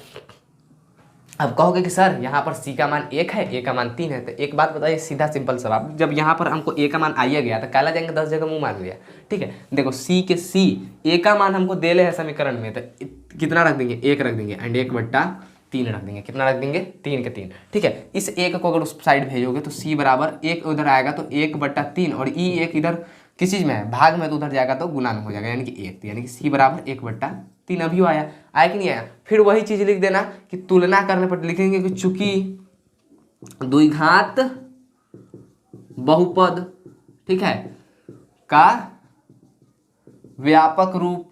अब कहोगे कि सर यहाँ पर c का मान 1 है, a का मान 3 है, तो एक बात बताइए, सीधा सिंपल सवाल, जब यहाँ पर हमको a का मान आइए गया तो काला जाएंगे 10 जगह मुंह मार लिया, ठीक है। देखो a का मान हमको देले है समीकरण में, तो कितना रख देंगे? 1 रख देंगे, एंड 1/3 रख देंगे, कितना रख देंगे? 3 के 3, ठीक है। इस 1 को अगर उस साइड भेजोगे तो c बराबर 1 उधर आएगा तो 1/3, और e 1 इधर किस चीज में है? भाग में, तो उधर जाएगा तो गुना में हो जाएगा, यानी कि 1, यानी कि c बराबर 1/3 अभी आया कि नहीं आया? फिर वही चीज लिख देना कि तुलना करने पर लिखेंगे कि चूंकि द्विघात बहुपद, ठीक है, का व्यापक रूप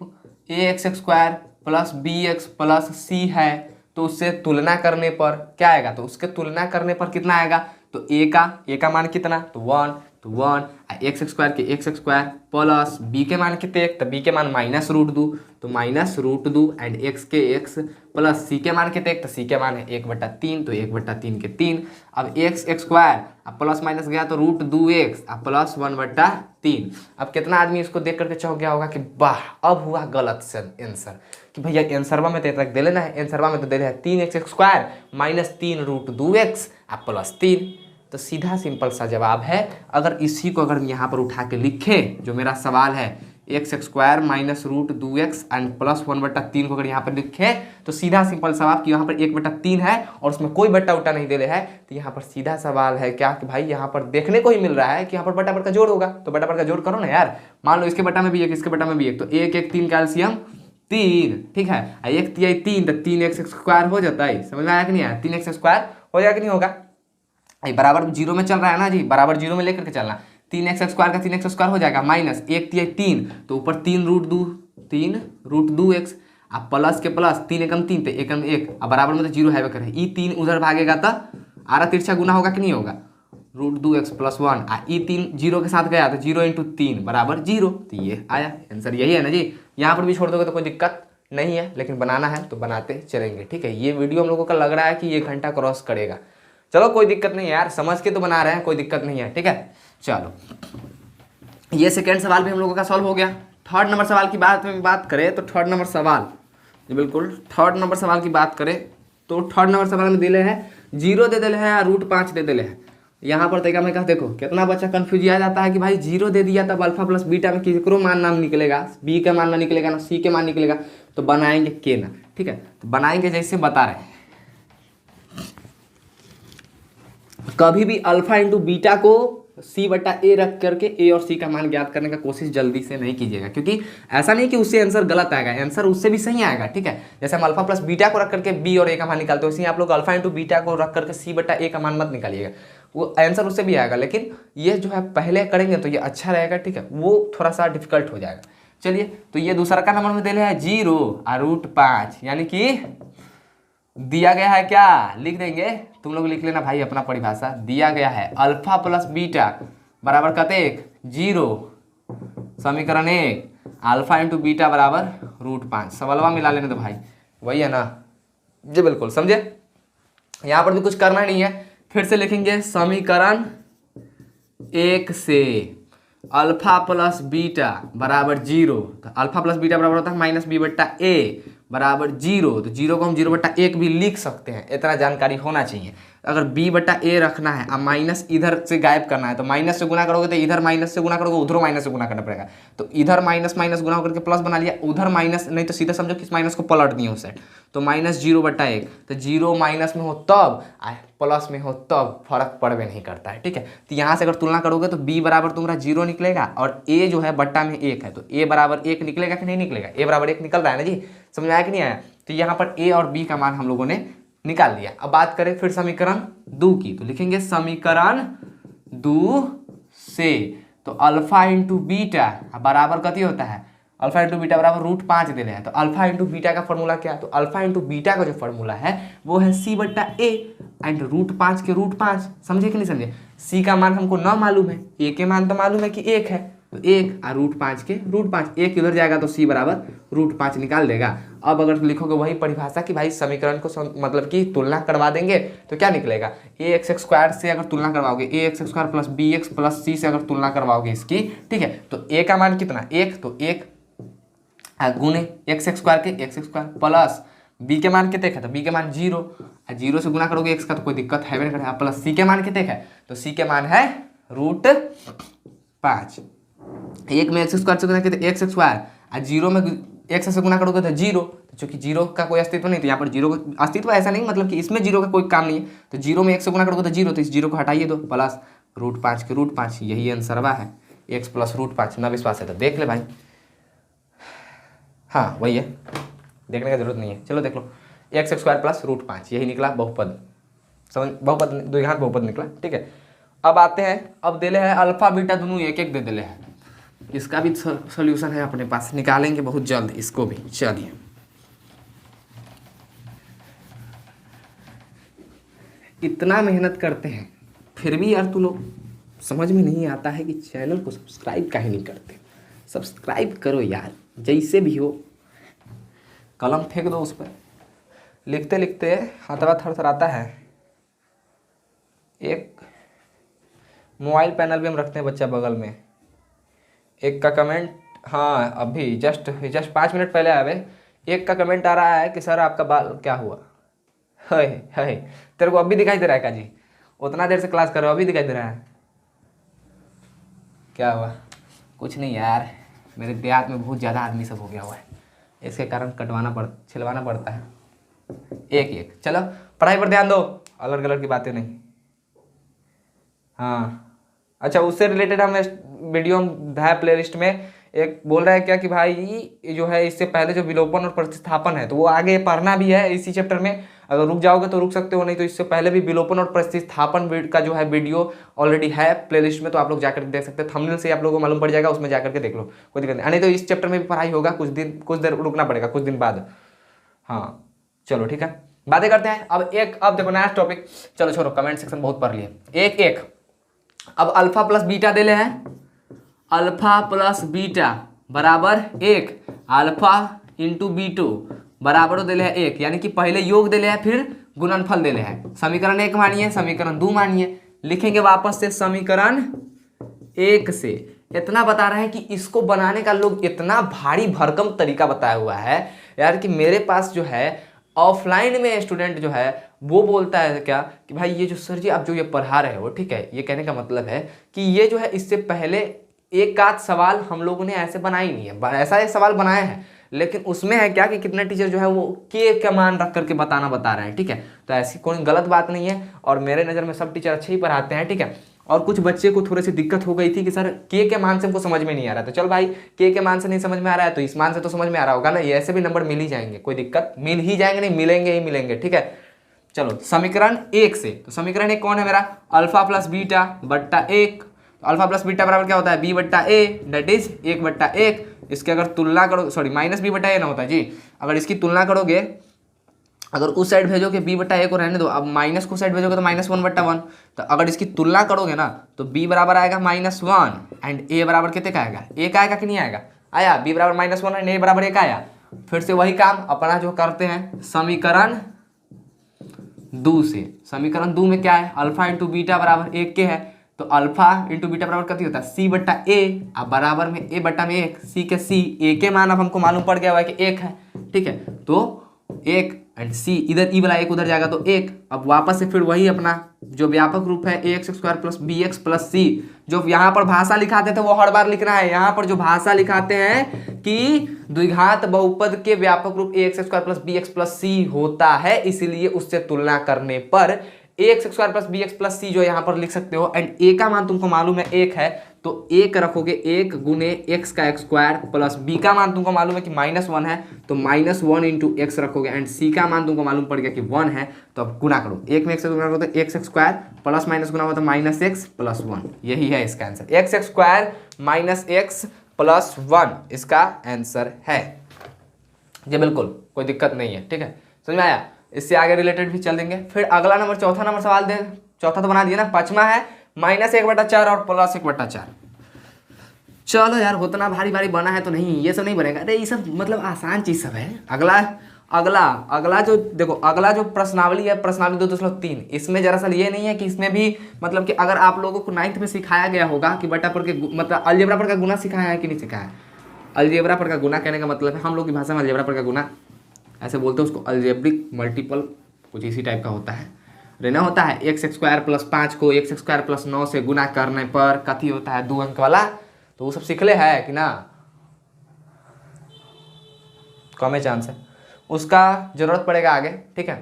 ax² plus bx plus c है, तो उससे तुलना करने पर क्या आएगा, तो उसके तुलना करने पर कितना आएगा, तो a का मान कितना, तो 1, तो 1 x² के x² प्लस b के मान कितने, तो b के मान -√2, तो -√2 एंड x के x प्लस c के मान कितने, तो c के मान है 1/3, तो 1/3 के 3। अब x² अब प्लस माइनस गया तो √2x अब प्लस 1/3। अब कितना आदमी इसको देख करके चौंक गया होगा कि वाह अब हुआ गलत आंसर, कि भैया आंसरवा में तो इतना दे लेना है, आंसरवा में तो दे रहा है 3x² माइनस 3√2x अब प्लस 3। तो सीधा सिंपल सा जवाब है। अगर इसी को अगर यहाँ पर उठा के लिखे, जो मेरा सवाल है x² minus √2x and plus 1/3 को अगर यहाँ पर लिखे, तो सीधा सिंपल सवाल कि यहाँ पर 1/3 है और उसमें कोई बट्टा उट्टा नहीं दे रहे है, तो यहाँ पर सीधा सवाल है क्या कि भाई यहाँ पर देखने को ही मिल रहा है कि यहाँ पर बट्टा का जोड़ होगा, तो बट्टा का जोड़ करो ना यार। मान लो इसके बट्टा में भी एक, इसके बट्टा में भी एक, तो 1 1 3 कैल्शियम 3, ठीक है, 1 3 3 तो 3x² हो जाता है, समझ में आया कि नहीं आया, 3x² हो जाएगा कि नहीं होगा, बराबर 0 में चल रहा है ना जी, बराबर 0 में लेकर के चलना, 3x² का 3x² हो जाएगा माइनस 1 3 3, तो ऊपर 3√2x अब प्लस के प्लस 3 एकम 3 तो एकम 1 अब बराबर में तो 0 है करे, ई 3 उधर भागेगा तो आरा तिरछा गुना होगा कि नहीं होगा, √2x प्लस 1 ई 3 0 के साथ गया तो 0 × 3 बराबर 0, तो ये आया आंसर, यही है ना जी। यहाँ पर भी छोड़ दोगे तो कोई दिक्कत नहीं है, लेकिन बनाना है तो बनाते चलेंगे, ठीक है। ये वीडियो हम लोगों का लग रहा है कि 1 घंटा क्रॉस करेगा, चलो कोई दिक्कत नहीं है यार, समझ के तो बना रहे हैं, कोई दिक्कत नहीं है, ठीक है। चलो ये सेकेंड सवाल भी हम लोगों का सॉल्व हो गया। थर्ड नंबर सवाल की बात करें तो थर्ड नंबर सवाल, बिल्कुल थर्ड नंबर सवाल की बात करें तो थर्ड नंबर सवाल में दिले है 0 दे दिले है और √5 दे दिले है। यहाँ पर तरीका मैं कहा देखो कितना बच्चा कन्फ्यूज आ जाता है कि भाई 0 दे दिया तब अल्फा प्लस बीटा में किसी को मान नाम निकलेगा, बी का मान ना निकलेगा ना सी के मान निकलेगा, तो बनाएंगे के ना, ठीक है, तो बनाएंगे जैसे बता रहे हैं। कभी भी अल्फा इंटू बीटा को c/a रख करके a और c का मान ज्ञात करने का कोशिश जल्दी से नहीं कीजिएगा, क्योंकि ऐसा नहीं कि उससे आंसर गलत आएगा, आंसर उससे भी सही आएगा, ठीक है। जैसे हम अल्फा प्लस बीटा को रख करके b और a का मान निकालते हैं, वैसे आप लोग अल्फा इंटू बीटा को रख करके c/a का मान मत निकालिएगा, वो आंसर उससे भी आएगा, लेकिन ये जो है पहले करेंगे तो ये अच्छा रहेगा, ठीक है, वो थोड़ा सा डिफिकल्ट हो जाएगा। चलिए तो ये दूसरा का नंबर में दे है 0 और √5, यानी कि दिया गया है क्या, लिख देंगे, तुम लोग लिख लेना भाई अपना परिभाषा, दिया गया है अल्फा प्लस बीटा बराबर कतेक 0, समीकरण 1 अल्फा इंटू बीटा बराबर √5, सवालवा मिला लेने तो भाई, वही है ना जी, बिल्कुल समझे। यहाँ पर भी कुछ करना नहीं है, फिर से लिखेंगे समीकरण 1 से अल्फा प्लस बीटा बराबर 0, तो अल्फा प्लस बीटा बराबर होता है -b/a बराबर 0, तो 0 को हम 0/1 भी लिख सकते हैं, इतना जानकारी होना चाहिए। अगर b/a रखना है अब माइनस इधर से गायब करना है, तो माइनस से गुना करोगे तो इधर माइनस से गुना करोगे, उधर माइनस से गुना करना पड़ेगा, तो इधर माइनस माइनस गुना होकर के प्लस बना लिया, उधर माइनस नहीं तो सीधा समझो कि इस माइनस को पलट दिए उस साइड, तो -0/1, तो 0 माइनस में हो तब प्लस में हो तब फर्क पड़वे नहीं करता है, ठीक है। तो यहाँ से अगर तुलना करोगे तो b बराबर तुम्हारा 0 निकलेगा और a जो है बट्टा में 1 है, तो a बराबर 1 निकलेगा कि नहीं निकलेगा, a बराबर 1 निकल रहा है ना जी, समझ आया कि नहीं आया। तो यहाँ पर a और b का मान हम लोगों ने निकाल लिया। अब बात करें फिर समीकरण 2 की, तो लिखेंगे समीकरण 2 से, तो अल्फा इंटू बीटा बराबर कति होता है, अल्फा इंटू बीटा बराबर √5 दे रहे हैं, तो अल्फा इंटू बीटा का फॉर्मूला क्या है, तो अल्फा इंटू बीटा का जो फॉर्मूला है वो है c/a एंड √5 के √5, समझे कि नहीं समझे। c का मान हमको न मालूम है, a के मान तो मालूम है कि 1 है, तो 1 और √5 के √5, 1 इधर जाएगा तो c बराबर √5 निकाल देगा। अब अगर लिखोगे वही परिभाषा कि भाई समीकरण को मतलब कि तुलना करवा देंगे तो क्या निकलेगा, ax² से अगर तुलना करवाओगे ax² plus bx plus c से अगर तुलना करवाओगे इसकी, ठीक है, तो a का मान कितना 1, तो 1 गुने x² के x² प्लस b के मान कितने है, तो b के मान 0, 0 से गुना करोगे x का तो कोई दिक्कत है नहीं करेगा, प्लस c के मान कितने है, तो c के मान है √5, 1 में x² से गुना कितने x² और 0 में x से गुना करोगे तो 0, तो चूंकि 0 का कोई अस्तित्व नहीं, तो यहाँ पर 0 का अस्तित्व ऐसा नहीं मतलब कि इसमें 0 का कोई काम नहीं है, तो 0 में x से गुना करोगे तो 0, तो इस 0 को हटाइए दो, प्लस √5 के √5, यही आंसरवा है, x प्लस √5। ना विश्वास है तो देख ले भाई, हाँ वही है, देखने का जरूरत नहीं है, चलो देख लो, x² प्लस √5 यही निकला बहुपद, समझ बहुपद द्विघात बहुपद निकला, ठीक है। अब आते हैं, अब दिले है अल्फा बीटा दोनों एक एक दे दिले हैं। इसका भी सोल्यूशन है अपने पास, निकालेंगे बहुत जल्द इसको भी। चलिए इतना मेहनत करते हैं फिर भी यार तू लोग समझ में नहीं आता है कि चैनल को सब्सक्राइब काहे नहीं करते। सब्सक्राइब करो यार, जैसे भी हो। कलम फेंक दो उस पर। लिखते लिखते हाथवा थरथराता है। एक मोबाइल पैनल भी हम रखते हैं बच्चा बगल में। एक का कमेंट, हाँ अभी जस्ट 5 मिनट पहले आया भाई। एक का कमेंट आ रहा है कि सर आपका बाल क्या हुआ है। तेरे को अभी दिखाई दे रहा है का जी? उतना देर से क्लास कर रहे हो, अभी दिखाई दे रहा है? क्या हुआ? कुछ नहीं यार, मेरे देहात में बहुत ज़्यादा आदमी सब हो गया हुआ है, इसके कारण छिलवाना पड़ता है एक एक। चलो पढ़ाई पर ध्यान दो, अलग अलग की बातें नहीं। हाँ अच्छा, उससे रिलेटेड हम वीडियो है प्लेलिस्ट में। एक बोल रहा है क्या कि भाई जो है इससे पहले जो विलोपन और प्रतिस्थापन है तो वो आगे पढ़ना भी है इसी चैप्टर में। अगर रुक जाओगे तो रुक सकते हो, नहीं तो इससे पहले भी विलोपन और प्रतिस्थापन का जो है वीडियो ऑलरेडी है प्लेलिस्ट में, तो आप लोग जाकर देख सकते हैं। थंबनेल से आप लोगों को मालूम पड़ जाएगा, उसमें जाकर के देख लो, कोई दिक्कत नहीं। नहीं तो इस चैप्टर में भी पढ़ाई होगा, कुछ देर रुकना पड़ेगा, कुछ दिन बाद। हाँ चलो ठीक है, बातें करते हैं। अब देखो नया टॉपिक। चलो छोड़ो, कमेंट सेक्शन बहुत पढ़ लिए। एक अब अल्फा प्लस बीटा दे ले हैं। अल्फा प्लस बीटा बराबर 1, अल्फा इंटू बीटो बराबर दे ले है 1, यानी कि पहले योग दे ले है फिर गुणनफल दे ले है। समीकरण 1 मानिए, समीकरण 2 मानिए। लिखेंगे वापस से समीकरण 1 से। इतना बता रहे हैं कि इसको बनाने का लोग इतना भारी भरकम तरीका बताया हुआ है यार कि मेरे पास जो है ऑफलाइन में स्टूडेंट जो है वो बोलता है क्या कि भाई ये जो सर जी आप जो ये पढ़ा रहे हो, ठीक है, ये कहने का मतलब है कि ये जो है इससे पहले एक आध सवाल हम लोगों ने ऐसे बनाए नहीं है। ऐसा एक सवाल बनाया है लेकिन उसमें है क्या कि कितने टीचर जो है वो के का मान रख करके बता रहे हैं, ठीक है। तो ऐसी कोई गलत बात नहीं है और मेरे नज़र में सब टीचर अच्छे ही पढ़ाते हैं, ठीक है। और कुछ बच्चे को थोड़ी सी दिक्कत हो गई थी कि सर के मान से हमको समझ में नहीं आ रहा, तो चल भाई के मान से नहीं समझ में आ रहा है तो इस मान से तो समझ में आ रहा होगा ना। ये ऐसे भी नंबर मिल ही जाएंगे, कोई दिक्कत मिल ही जाएंगे, नहीं मिलेंगे ही मिलेंगे, ठीक है। चलो समीकरण 1 से, तो समीकरण 1 कौन है मेरा? अल्फा प्लस बीटा बट्टा 1। अल्फा प्लस बीटा बराबर क्या होता है? बी बट्टा ए, दैट इज 1/1। इसके अगर तुलना करो, सॉरी माइनस बी बट्टा ए ना होता है जी। अगर इसकी तुलना करोगे, अगर उस साइड भेजोगे बी बट्टा ए को रहने दो, अब माइनस को साइड भेजोगे तो -1/1। तो अगर इसकी तुलना करोगे ना तो बी बराबर आएगा -1 एंड ए बराबर कितने का आएगा? 1 आएगा कि नहीं आएगा? आया। बी बराबर -1 एंड ए बराबर 1 आया। फिर से वही काम अपना जो करते हैं समीकरण 2 से। समीकरण 2 में क्या है? अल्फा इंटू बीटा बराबर 1 के है, तो अल्फा इंटू बीटा बराबर कितनी होता है? सी बट्टा ए, अब बराबर में ए बट्टा में 1, सी के सी, ए के मान अब हमको मालूम पड़ गया हुआ है कि 1 है, ठीक है। तो 1 एंड सी, इधर ई वाला 1 उधर जाएगा तो 1। अब वापस से फिर वही अपना जो व्यापक रूप है ax² प्लस bx प्लस सी। जो यहाँ पर भाषा लिखाते थे वो हर बार लिखना है। यहाँ पर जो भाषा लिखाते हैं कि द्विघात बहुपद के व्यापक रूप ax² प्लस bx प्लस सी होता है, इसीलिए उससे तुलना करने पर ax² प्लस bx प्लस सी जो यहाँ पर लिख सकते हो। एंड a का मान तुमको मालूम है 1 है, तो 1 रखोगे 1 गुने x का x² प्लस b का मान तुमको मालूम है कि -1 है, तो -1 इंटू एक्स रखोगे एंड c का मान तुमको मालूम पड़ गया कि 1 है। तो अब गुना करो, 1 में 1 से गुना करो तो x² प्लस माइनस गुना होता है -x प्लस 1। यही है इसका आंसर, x² -x प्लस 1 इसका आंसर है। ये बिल्कुल कोई दिक्कत नहीं है, ठीक है, समझ में आया। इससे आगे रिलेटेड भी चल देंगे। फिर अगला नंबर, चौथा नंबर सवाल दे, चौथा तो बना दिया ना, पांचवा है -1/4 और +1/4। चलो यार उतना भारी भारी बना है तो नहीं, ये सब नहीं बनेगा। अरे ये सब मतलब आसान चीज सब है। अगला जो देखो, अगला जो प्रश्नावली है, प्रश्नावली 2.3, इसमें जरा सा ये नहीं है कि इसमें भी मतलब कि अगर आप लोगों को 9th में सिखाया गया होगा कि बटा पर के मतलब अलजेब्रा पर का गुना सिखाया है कि नहीं सिखाया है। अलजेब्रा पर का गुना कहने का मतलब है हम लोग की भाषा में अलजेब्रा पर का गुना ऐसे बोलते हैं उसको, अलजेब्रिक मल्टीपल कुछ इसी टाइप का होता है। रहना होता है x² प्लस 5 को x² प्लस 9 से गुना करने पर कथी होता है? 2 अंक वाला। तो वो सब सीखले है कि ना? कम है चांस है, उसका जरूरत पड़ेगा आगे, ठीक है।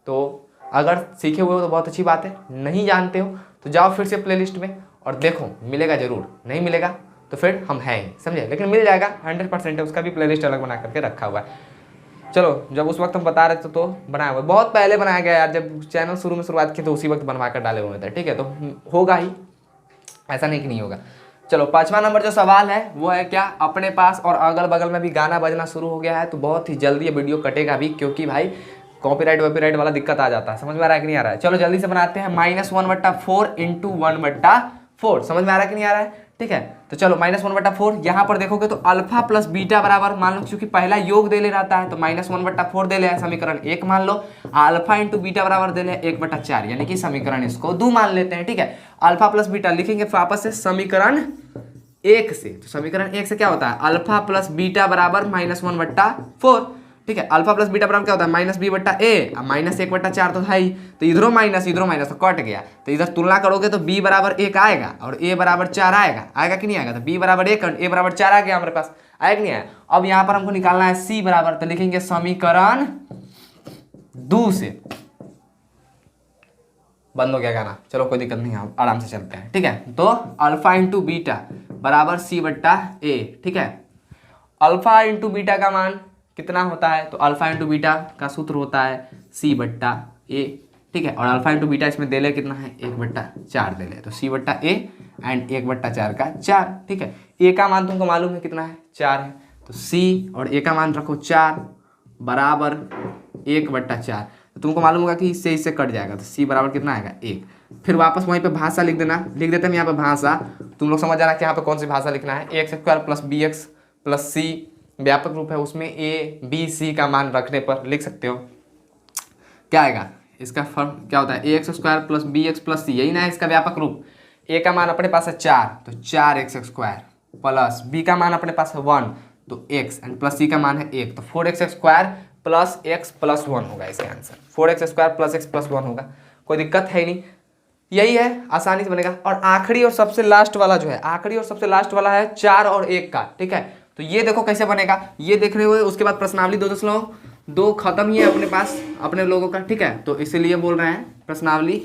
तो अगर सीखे हुए हो तो बहुत अच्छी बात है, नहीं जानते हो तो जाओ फिर से प्लेलिस्ट में और देखो, मिलेगा जरूर, नहीं मिलेगा तो फिर हम हैं ही, समझे, लेकिन मिल जाएगा 100% है। उसका भी प्लेलिस्ट अलग बना करके रखा हुआ है। चलो जब उस वक्त हम बता रहे थे तो बनाया हुआ, बहुत पहले बनाया गया यार, जब चैनल शुरू में शुरुआत की तो उसी वक्त बनवा कर डाले हुए थे, ठीक है। तो होगा ही, ऐसा नहीं कि नहीं होगा। चलो 5वां नंबर जो सवाल है वो है क्या, अपने पास और अगल बगल में भी गाना बजना शुरू हो गया है तो बहुत ही जल्दी ये वीडियो कटेगा भी, क्योंकि भाई कॉपीराइट वॉपीराइट वाला दिक्कत आ जाता है। समझ में आ रहा है कि नहीं आ रहा है? चलो जल्दी से बनाते हैं। -1/4 इंटू 1/4 समझ में आ रहा है कि नहीं आ रहा है? ठीक है, तो चलो -1/4 यहाँ पर देखोगे तो अल्फा प्लस बीटा बराबर, मान लो क्योंकि पहला योग दे ले रहता है तो -1/4 दे ले है, समीकरण 1 मान लो। अल्फा इंटू बीटा बराबर दे ले 1/4, यानी कि समीकरण इसको 2 मान लेते हैं। ठीक है, अल्फा प्लस बीटा लिखेंगे वापस से समीकरण 1 से। तो समीकरण 1 से क्या होता है, अल्फा प्लस बीटा बराबर -1/4। ठीक है, अल्फा प्लस बीटा बराबर क्या होता है, -b/a, अब -1/4 तो है ही, तो इधरों माइनस तो कट गया। तो इधर तुलना करोगे तो b बराबर 1 आएगा और a बराबर 4 आएगा। आएगा कि नहीं आएगा? तो b बराबर 1 और a बराबर 4 आ गया हमारे पास। आएगा कि नहीं आया? अब यहाँ पर हमको निकालना है c बराबर, तो लिखेंगे समीकरण 2 से। बंद हो गया गाना, चलो कोई दिक्कत नहीं, हम आराम से चलते हैं। ठीक है, तो अल्फा इंटू बीटा बराबर c/a। ठीक है, अल्फा इंटू बीटा का मान कितना होता है, तो अल्फा इंटू बीटा का सूत्र होता है c/a। ठीक है, और अल्फा इंटू बीटा इसमें दे ले कितना है, 1/4 दे ले, तो c/a एंड 1/4 का 4। ठीक है, a का मान तुमको मालूम है कितना है, 4 है, तो c और a का मान रखो 4 बराबर 1/4। तो तुमको मालूम होगा कि इससे इससे कट जाएगा, तो c बराबर कितना आएगा, 1। फिर वापस वहीं पे भाषा लिख देना, लिख देते हैं यहाँ पे भाषा। तुम लोग समझ जाना कि यहाँ पे कौन सी भाषा लिखना है। ax² + bx + c व्यापक रूप है, उसमें a b c का मान रखने पर लिख सकते हो। क्या आएगा, इसका फॉर्म क्या होता है, ax² + bx + c, यही ना है इसका व्यापक रूप। a का मान अपने पास है 4, तो 4x² प्लस b का मान अपने पास है 1, तो x एंड प्लस c का मान है 1, तो 4x² + x + 1 होगा इसका आंसर। 4x² + x + 1 होगा, कोई दिक्कत है ही नहीं, यही है, आसानी से बनेगा। और आखिरी और सबसे लास्ट वाला जो है, आखिरी और सबसे लास्ट वाला है 4 और 1 का। ठीक है, तो ये देखो कैसे बनेगा, ये देख रहे हो। उसके बाद प्रश्नावली 2.2 खत्म ही है अपने पास, अपने लोगों का। ठीक है, तो इसीलिए बोल रहे हैं प्रश्नावली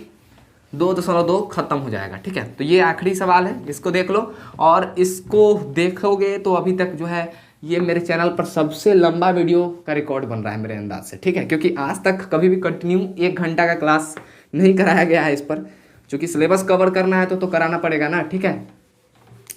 2.2 खत्म हो जाएगा। ठीक है, तो ये आखिरी सवाल है, इसको देख लो। और इसको देखोगे तो अभी तक जो है ये मेरे चैनल पर सबसे लंबा वीडियो का रिकॉर्ड बन रहा है मेरे अंदाज से। ठीक है, क्योंकि आज तक कभी भी कंटिन्यू 1 घंटा का क्लास नहीं कराया गया है इस पर, क्योंकि सिलेबस कवर करना है तो कराना पड़ेगा ना। ठीक है,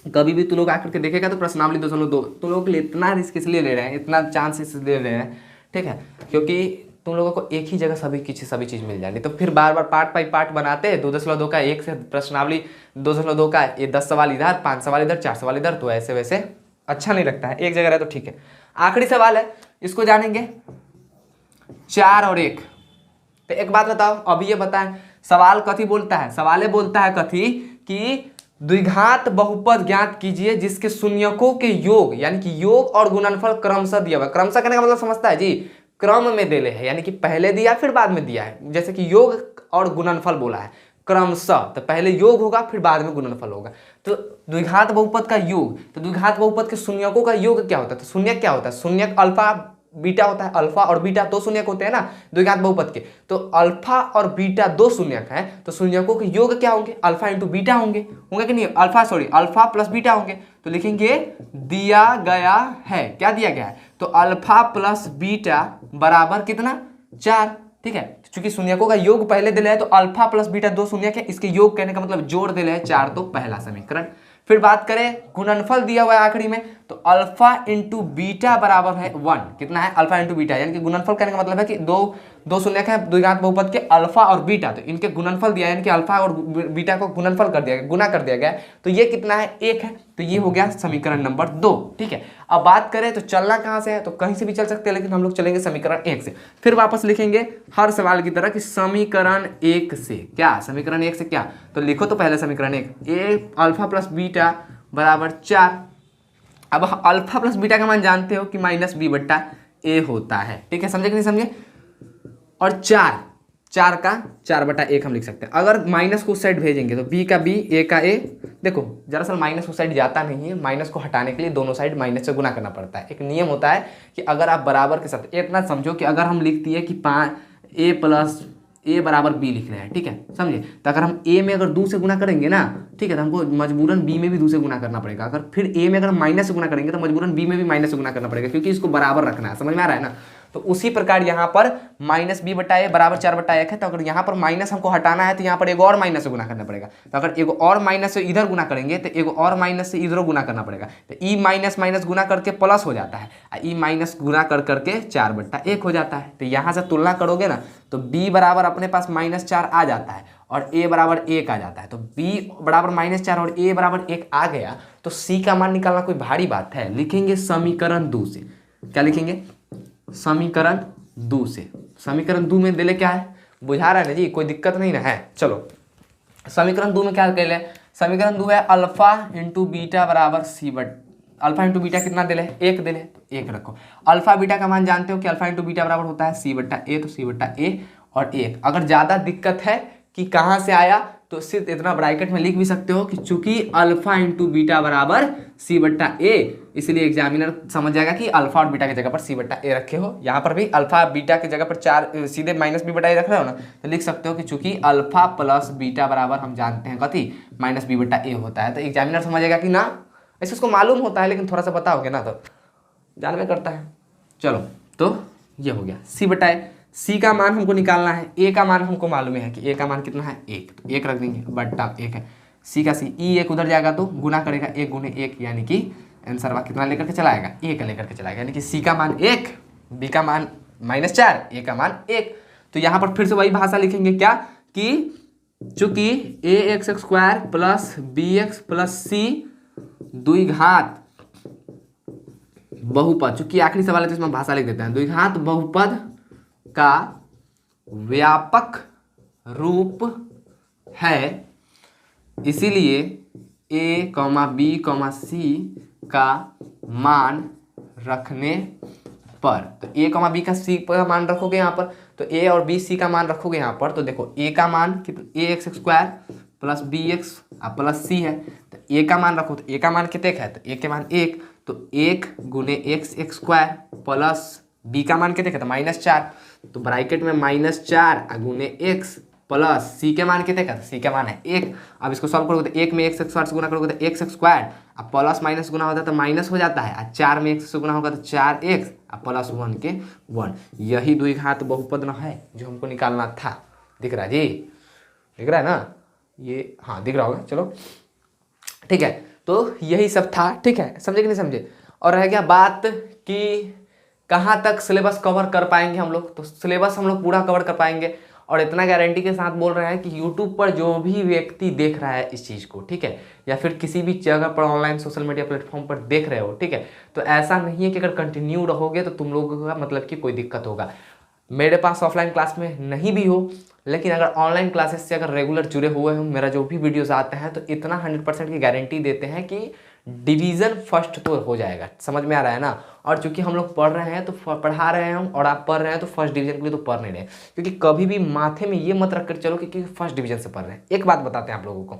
कभी भी तुम लोग आकर के देखेगा तो प्रश्नावली 2.2 तुम लोग इतना रिस्क इसलिए ले रहे हैं, इतना चांस इसलिए ले रहे हैं। ठीक है, क्योंकि तुम लोगों को एक ही जगह सभी चीज़ मिल जाएगी, तो फिर बार बार पार्ट बाई पार्ट बनाते 2.2 का, एक से प्रश्नावली 2.2 का, ये 10 सवाल इधर, 5 सवाल इधर, 4 सवाल इधर, तो ऐसे वैसे अच्छा नहीं लगता है, एक जगह रहे तो ठीक है। आखिरी सवाल है, इसको जानेंगे 4 और 1। तो एक बात बताओ, अभी ये बताएं सवाल कथी बोलता है, सवाल बोलता है कथी कि द्विघात बहुपद ज्ञात कीजिए जिसके शून्यकों के योग, यानी कि योग और गुणनफल क्रमशः दिया हुआ। क्रमशः कहने का मतलब समझता है जी, क्रम में दे ले है, यानी कि पहले दिया फिर बाद में दिया है। जैसे कि योग और गुणनफल बोला है क्रमशः, तो पहले योग होगा फिर बाद में गुणनफल होगा। तो द्विघात बहुपद का योग, तो द्विघात बहुपद के शून्यकों का योग क्या होता है, तो शून्यक क्या होता है, शून्यक अल्फा बीटा होता है। अल्फा और बीटा 2 शून्यक होते हैं ना द्विघात बहुपद के, तो अल्फा और बीटा 2 शून्यक हैं, तो शून्यकों के योग क्या होंगे, अल्फा इंटू बीटा होंगे कि नहीं, अल्फा प्लस बीटा होंगे। तो लिखेंगे दिया गया है, क्या दिया गया है, तो अल्फा प्लस बीटा बराबर कितना, 4। ठीक है, चूंकि शून्यकों का योग पहले दिया है तो अल्फा प्लस बीटा 2 शून्यक है, इसके योग कहने का मतलब जोड़ दिया है 4, तो पहला समीकरण। फिर बात करें गुणनफल दिया हुआ है आखिरी में, तो अल्फा इंटू बीटा बराबर है 1। कितना है, अल्फा इंटू बीटा, यानी कि गुणनफल कहने का मतलब है कि दो शून्यक है द्विघात बहुपद के अल्फा और बीटा, तो इनके गुणनफल दिया है, यानी कि अल्फा और बीटा को गुणनफल कर दिया गया, गुना कर दिया गया, तो ये कितना है, 1 है। तो ये हो गया समीकरण नंबर 2। ठीक है, अब बात करें तो चलना कहाँ से है, तो कहीं से भी चल सकते हैं, लेकिन हम लोग चलेंगे समीकरण 1 से। फिर वापस लिखेंगे हर सवाल की तरह कि समीकरण 1 से क्या, समीकरण 1 से क्या, तो लिखो तो पहले समीकरण 1, ए अल्फा प्लस बीटा बराबर 4। अब अल्फा प्लस बीटा का मान जानते हो कि -b/a होता है। ठीक है, समझे कि नहीं समझे। और 4 का 4/1 हम लिख सकते हैं। अगर माइनस को उस साइड भेजेंगे तो b का b, a का a, देखो दरअसल माइनस उस साइड जाता नहीं है, माइनस को हटाने के लिए दोनों साइड माइनस से गुना करना पड़ता है। एक नियम होता है कि अगर आप बराबर के साथ, इतना समझो कि अगर हम लिखती है कि a प्लस a बराबर b लिख रहे हैं, ठीक है समझे, तो अगर हम a में अगर 2 से गुना करेंगे ना, ठीक है, तो हमको मजबूरन b में भी 2 से गुना करना पड़ेगा। अगर फिर a में अगर माइनस से गुना करेंगे तो मजबूरन b में भी माइनस से गुना करना पड़ेगा, क्योंकि इसको बराबर रखना है, समझ में आ रहा है ना। तो उसी प्रकार यहाँ पर माइनस बी बटा ए बराबर 4/1 है। तो अगर यहाँ पर माइनस हमको हटाना है तो यहाँ पर एक और माइनस से गुना करना पड़ेगा। तो अगर एक और माइनस से इधर गुना करेंगे तो एक और माइनस से इधर गुना करना पड़ेगा। तो ई माइनस माइनस गुना करके प्लस हो जाता है, ई माइनस गुना कर करके 4/1 हो जाता है। तो यहाँ से तुलना करोगे ना तो b बराबर अपने पास -4 आ जाता है और a बराबर 1 आ जाता है। तो b बराबर -4 और a बराबर 1 आ गया तो c का मान निकालना कोई भारी बात है। लिखेंगे समीकरण 2 से। क्या लिखेंगे? समीकरण 2 से। समीकरण 2 में दिले क्या है, बुझा रहा है ना जी, कोई दिक्कत नहीं ना है। चलो समीकरण 2 में क्या कहले, समीकरण 2 है अल्फा इंटू बीटा बराबर c but alpha into beta कितना दिले, 1 दिले, तो 1 रखो। अल्फा बीटा का मान जानते हो कि अल्फा इंटू बीटा बराबर होता है c/a, तो c/a और 1। अगर ज़्यादा दिक्कत है कि कहाँ से आया तो सिर्फ इतना ब्रैकेट में लिख भी सकते हो कि चूंकि अल्फा इंटू बीटा बराबर c/a, इसलिए एग्जामिनर समझ जाएगा कि अल्फा और बीटा की जगह पर c/a रखे हो। यहाँ पर भी अल्फा बीटा की जगह पर 4 सीधे -b/a रख रहे हो ना, तो लिख सकते हो कि चूंकि अल्फा प्लस बीटा बराबर हम जानते हैं कथी -b/a होता है। तो एग्जामिनर समझेगा कि ना, ऐसे उसको मालूम होता है लेकिन थोड़ा सा बताओगे ना तो जान में करता है। चलो तो ये हो गया c/a। c का मान हमको निकालना है, a का मान हमको मालूम है कि a का मान कितना है 1, तो 1 रख देंगे बट्टा 1 है c का c, ई 1 उधर जाएगा तो गुना करेगा 1 गुने 1, यानी कि आंसर वा कितना लेकर के चला आएगा, 1 लेकर के चला आएगा। यानी कि c का मान 1, b का मान -4, a का मान 1। तो यहाँ पर फिर से वही भाषा लिखेंगे क्या कि चूंकि ax² plus bx plus c द्विघात बहुपद, चूंकि आखिरी सवाल है तो इसमें भाषा लिख देते हैं, द्विघात बहुपद का व्यापक रूप है, इसीलिए a, b, c का मान रखने पर, तो a, b का c का मान रखोगे यहाँ पर, तो a और b, c का मान रखोगे यहाँ पर, तो देखो a का मान कितना, ax² plus bx plus c है, तो a का मान रखो, तो a का मान कितने का है, तो a के मान 1, तो 1 गुने x² प्लस b का मान कितने का, तो -4, तो ब्रैकेट में -4 गुने x प्लस c के मान कितने का, तो c का मान है 1। अब इसको सॉल्व करोगे तो 1 में x² से गुना करोगे तो x², अब प्लस माइनस गुना होता है तो माइनस हो जाता है, और 4 में x से गुना होगा तो 4x, अब प्लस 1 के 1। यही द्विघात बहुपद न है जो हमको निकालना था। दिख रहा है जी, दिख रहा है ना ये, हाँ दिख रहा होगा। चलो ठीक है, तो यही सब था, ठीक है, समझे कि नहीं समझे। और रह गया बात कि कहाँ तक सिलेबस कवर कर पाएंगे हम लोग, तो सिलेबस हम लोग पूरा कवर कर पाएंगे। और इतना गारंटी के साथ बोल रहे हैं कि यूट्यूब पर जो भी व्यक्ति देख रहा है इस चीज़ को, ठीक है, या फिर किसी भी जगह पर ऑनलाइन सोशल मीडिया प्लेटफॉर्म पर देख रहे हो, ठीक है, तो ऐसा नहीं है कि अगर कंटिन्यू रहोगे तो तुम लोगों का मतलब कि कोई दिक्कत होगा। मेरे पास ऑफलाइन क्लास में नहीं भी हो, लेकिन अगर ऑनलाइन क्लासेस से अगर रेगुलर जुड़े हुए हो, मेरा जो भी वीडियोस आते हैं तो इतना 100% की गारंटी देते हैं कि डिवीज़न फर्स्ट तो हो जाएगा। समझ में आ रहा है ना। और चूंकि हम लोग पढ़ रहे हैं तो पढ़ा रहे हैं हम, और आप पढ़ रहे हैं तो फर्स्ट डिवीजन के लिए तो पढ़ नहीं रहे, क्योंकि कभी भी माथे में ये मत रख कर चलो कि फर्स्ट डिवीजन से पढ़ रहे हैं। एक बात बताते हैं आप लोगों को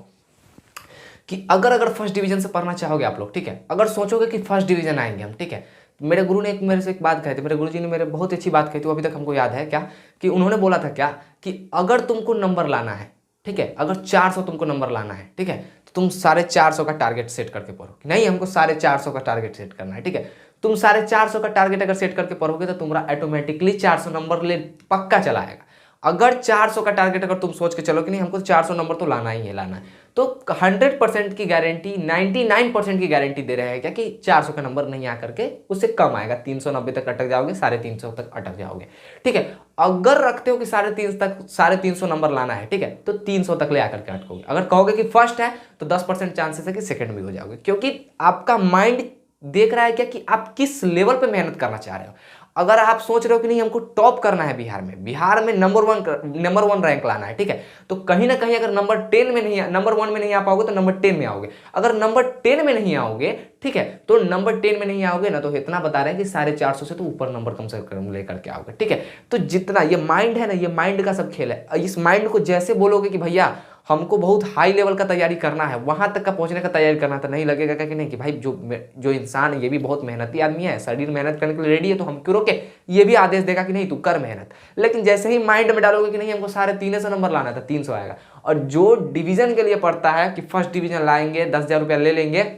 कि अगर फर्स्ट डिवीजन से पढ़ना चाहोगे आप लोग, ठीक है, अगर सोचोगे कि फर्स्ट डिवीजन आएंगे हम, ठीक है, मेरे गुरु ने मेरे से एक बात कही थी, मेरे गुरुजी ने मेरे बहुत अच्छी बात कही थी, वो अभी तक हमको याद है। क्या कि उन्होंने बोला था क्या कि अगर तुमको नंबर लाना है, ठीक है, अगर 400 तुमको नंबर लाना है, ठीक है, तो तुम 450 का टारगेट सेट करके पढ़ो। नहीं हमको 450 का टारगेट सेट करना है, ठीक है, तुम 450 का टारगेट अगर सेट करके पढ़ोगे तो तुम्हारा ऑटोमेटिकली 400 नंबर ले पक्का चला आएगा। अगर 400 का टारगेट अगर तुम सोच के चलो कि नहीं हमको 400 नंबर तो लाना ही है, लाना है, तो 100% की गारंटी, 99% की गारंटी दे रहे हैं क्या कि 400 का नंबर नहीं आकर के उससे कम आएगा, 390 तक अटक जाओगे, 350 तक अटक जाओगे, ठीक है। अगर रखते हो कि 350 नंबर लाना है, ठीक है, तो 300 तक ले आकर के अटकोगे। अगर कहोगे कि फर्स्ट है तो 10% चांसेस है कि सेकंड भी हो जाओगे, क्योंकि आपका माइंड देख रहा है क्या कि आप किस लेवल पे मेहनत करना चाह रहे हो। अगर आप सोच रहे हो कि नहीं हमको टॉप करना है बिहार में नंबर वन रैंक लाना है, ठीक है, तो कहीं ना कहीं अगर नंबर 1 में नहीं आ पाओगे तो नंबर 10 में आओगे। अगर नंबर 10 में नहीं आओगे, ठीक है, तो नंबर 10 में नहीं आओगे ना, तो इतना बता रहे हैं कि 450 से तो ऊपर नंबर कम से कम लेकर के आओगे, ठीक है। तो जितना ये माइंड है ना, ये माइंड का सब खेल है। इस माइंड को जैसे बोलोगे कि भैया हमको बहुत हाई लेवल का तैयारी करना है, वहां तक का पहुंचने का तैयारी करना, तो नहीं लगेगा कि नहीं कि भाई जो इंसान है ये भी बहुत मेहनती आदमी है, शरीर मेहनत करने के लिए रेडी है, तो हम क्यों रोके, ये भी आदेश देगा कि नहीं तू कर मेहनत। लेकिन जैसे ही माइंड में डालोगे कि नहीं हमको 350 नंबर लाना था, 300 आएगा। और जो डिवीजन के लिए पढ़ता है कि फर्स्ट डिवीजन लाएंगे 10,000 रुपया ले लेंगे,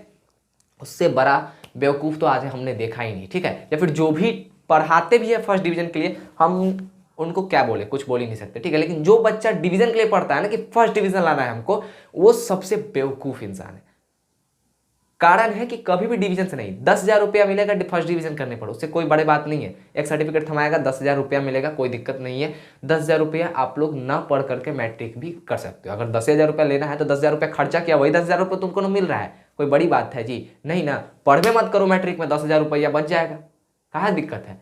उससे बड़ा बेवकूफ़ तो आज हमने देखा ही नहीं, ठीक है। या फिर जो भी पढ़ाते भी है फर्स्ट डिवीजन के लिए, हम उनको क्या बोले, कुछ बोल ही नहीं सकते, ठीक है। लेकिन जो बच्चा डिवीजन के लिए पढ़ता है ना कि फर्स्ट डिवीजन लाना है हमको, वो सबसे बेवकूफ इंसान है। कारण है कि कभी भी डिवीजन से नहीं, 10,000 रुपया मिलेगा फर्स्ट डिवीजन करने पर, उससे कोई बड़ी बात नहीं है। एक सर्टिफिकेट थमाएगा, 10,000 रुपया मिलेगा, कोई दिक्कत नहीं है। 10,000 रुपया आप लोग ना पढ़ करके मैट्रिक भी कर सकते हो। अगर 10,000 रुपया लेना है तो 10,000 रुपया खर्चा किया, वही 10,000 रुपया तुमको ना मिल रहा है, कोई बड़ी बात है जी नहीं ना। पढ़वे मत करो मैट्रिक में, 10,000 रुपया बच जाएगा, कहाँ दिक्कत है।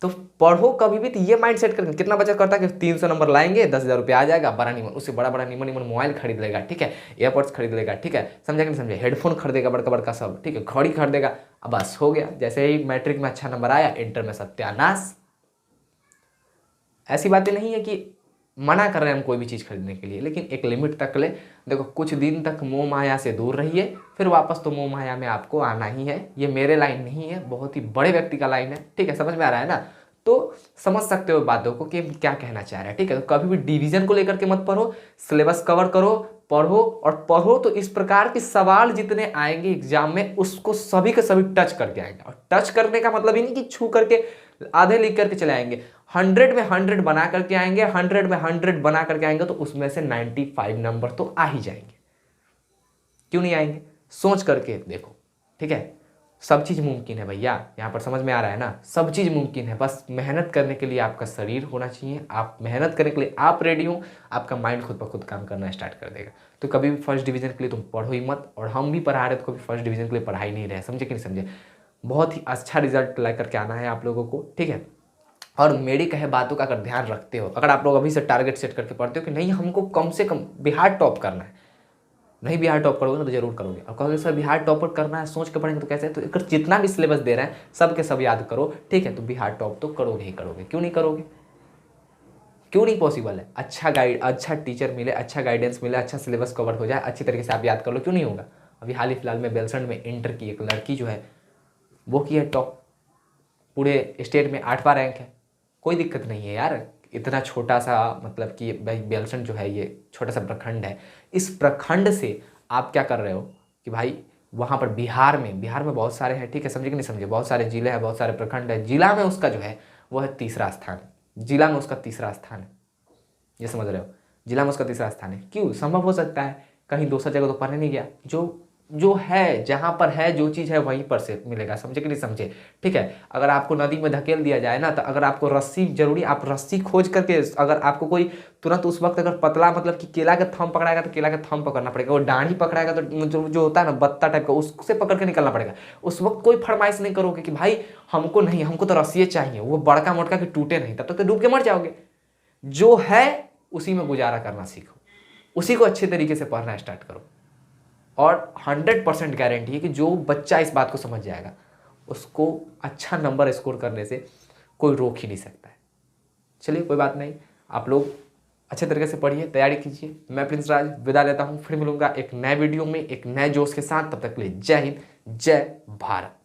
तो पढ़ो कभी भी, तो ये माइंड सेट करके, कितना बच्चा करता है कि 300 नंबर लाएंगे, 10,000 रुपया आ जाएगा, बड़ा निमन, उससे बड़ा बड़ा निमन निमन मोबाइल खरीद लेगा, ठीक है, एयरपोर्ट्स खरीद लेगा, ठीक है, समझे कि नहीं समझे, हेडफोन खरीदेगा बड़का बड़का सब, ठीक है, घड़ी खरीदेगा, अब बस हो गया। जैसे ही मैट्रिक में अच्छा नंबर आया, इंटर में सत्यानाश। ऐसी बातें नहीं है कि मना कर रहे हैं हम कोई भी चीज़ खरीदने के लिए, लेकिन एक लिमिट तक ले। देखो कुछ दिन तक मोह माया से दूर रहिए, फिर वापस तो मोह माया में आपको आना ही है। ये मेरे लाइन नहीं है, बहुत ही बड़े व्यक्ति का लाइन है, ठीक है, समझ में आ रहा है ना। तो समझ सकते हो बातों को कि हम क्या कहना चाह रहे हैं, ठीक है। तो कभी भी डिवीजन को लेकर के मत पढ़ो, सिलेबस कवर करो, पढ़ो, और पढ़ो तो इस प्रकार के सवाल जितने आएंगे एग्जाम में, उसको सभी के सभी टच करके आएंगे। और टच करने का मतलब ही नहीं कि छू करके आधे लिख करके चले आएंगे, 100 में 100 बना करके आएंगे, 100 में 100 बना करके आएंगे, तो उसमें से 95 नंबर तो आ ही जाएंगे। क्यों नहीं आएंगे, सोच करके देखो, ठीक है। सब चीज़ मुमकिन है भैया, यहाँ पर समझ में आ रहा है ना, सब चीज़ मुमकिन है। बस मेहनत करने के लिए आपका शरीर होना चाहिए, आप मेहनत करने के लिए आप रेडी हो, आपका माइंड खुद ब खुद काम करना स्टार्ट कर देगा। तो कभी भी फर्स्ट डिवीजन के लिए तुम पढ़ो ही मत, और हम भी पढ़ा रहे तो कभी फर्स्ट डिवीजन के लिए पढ़ा ही नहीं रहे, समझे कि नहीं समझे। बहुत ही अच्छा रिजल्ट ला करके आना है आप लोगों को, ठीक है। और मेरी कहे बातों का अगर ध्यान रखते हो, अगर आप लोग अभी से टारगेट सेट करके पढ़ते हो कि नहीं हमको कम से कम बिहार टॉप करना है, नहीं बिहार टॉप करोगे ना तो जरूर करोगे। और कहोगे सर बिहार टॉप करना है, सोच के पढ़ेंगे तो कैसे, तो अगर जितना भी सिलेबस दे रहे हैं सब के सब याद करो, ठीक है, तो बिहार टॉप तो करोगे ही करोगे। क्यों नहीं करोगे, क्यों नहीं पॉसिबल है। अच्छा गाइड, अच्छा टीचर मिले, अच्छा गाइडेंस मिले, अच्छा सिलेबस कवर हो जाए, अच्छी तरीके से आप याद कर लो, क्यों नहीं होगा। अभी हाल ही फिलहाल में बेलसंड में इंटर की एक लड़की जो है वो की है टॉप, पूरे स्टेट में 8वां रैंक है। कोई दिक्कत नहीं है यार, इतना छोटा सा, मतलब कि भाई बेलसंड जो है ये छोटा सा प्रखंड है, इस प्रखंड से आप क्या कर रहे हो कि भाई वहाँ पर बिहार में बहुत सारे हैं, ठीक है, समझे कि नहीं समझे, बहुत सारे जिले हैं, बहुत सारे प्रखंड है, जिला में उसका जो है वो है 3रा स्थान, जिला में उसका 3रा स्थान है, ये समझ रहे हो, जिला में उसका 3रा स्थान है। क्यों, संभव हो सकता है, कहीं दूसरा जगह तो पढ़ने नहीं गया, जो है जहाँ पर है जो चीज़ है वहीं पर से मिलेगा, समझे कि नहीं समझे, ठीक है। अगर आपको नदी में धकेल दिया जाए ना, तो अगर आपको रस्सी जरूरी, आप रस्सी खोज करके, अगर आपको कोई तुरंत उस वक्त अगर पतला, मतलब कि केला का थंब पकड़ाएगा तो केला का थंब पकड़ना पड़ेगा, वो डाढ़ी पकड़ाएगा तो जो होता है ना बत्ता टाइप का, उससे पकड़ के निकलना पड़ेगा। उस वक्त कोई फरमाइश नहीं करोगे कि भाई हमको नहीं, हमको तो रस्सी चाहिए, वो बड़का मोटका के टूटे नहीं, तब तक तो डूब के मर जाओगे। जो है उसी में गुजारा करना सीखो, उसी को अच्छे तरीके से पढ़ना स्टार्ट करो, और 100% गारंटी है कि जो बच्चा इस बात को समझ जाएगा उसको अच्छा नंबर स्कोर करने से कोई रोक ही नहीं सकता है। चलिए कोई बात नहीं, आप लोग अच्छे तरीके से पढ़िए, तैयारी कीजिए। मैं प्रिंस राज विदा लेता हूँ, फिर मिलूंगा एक नए वीडियो में एक नए जोश के साथ। तब तक के लिए जय हिंद, जय भारत।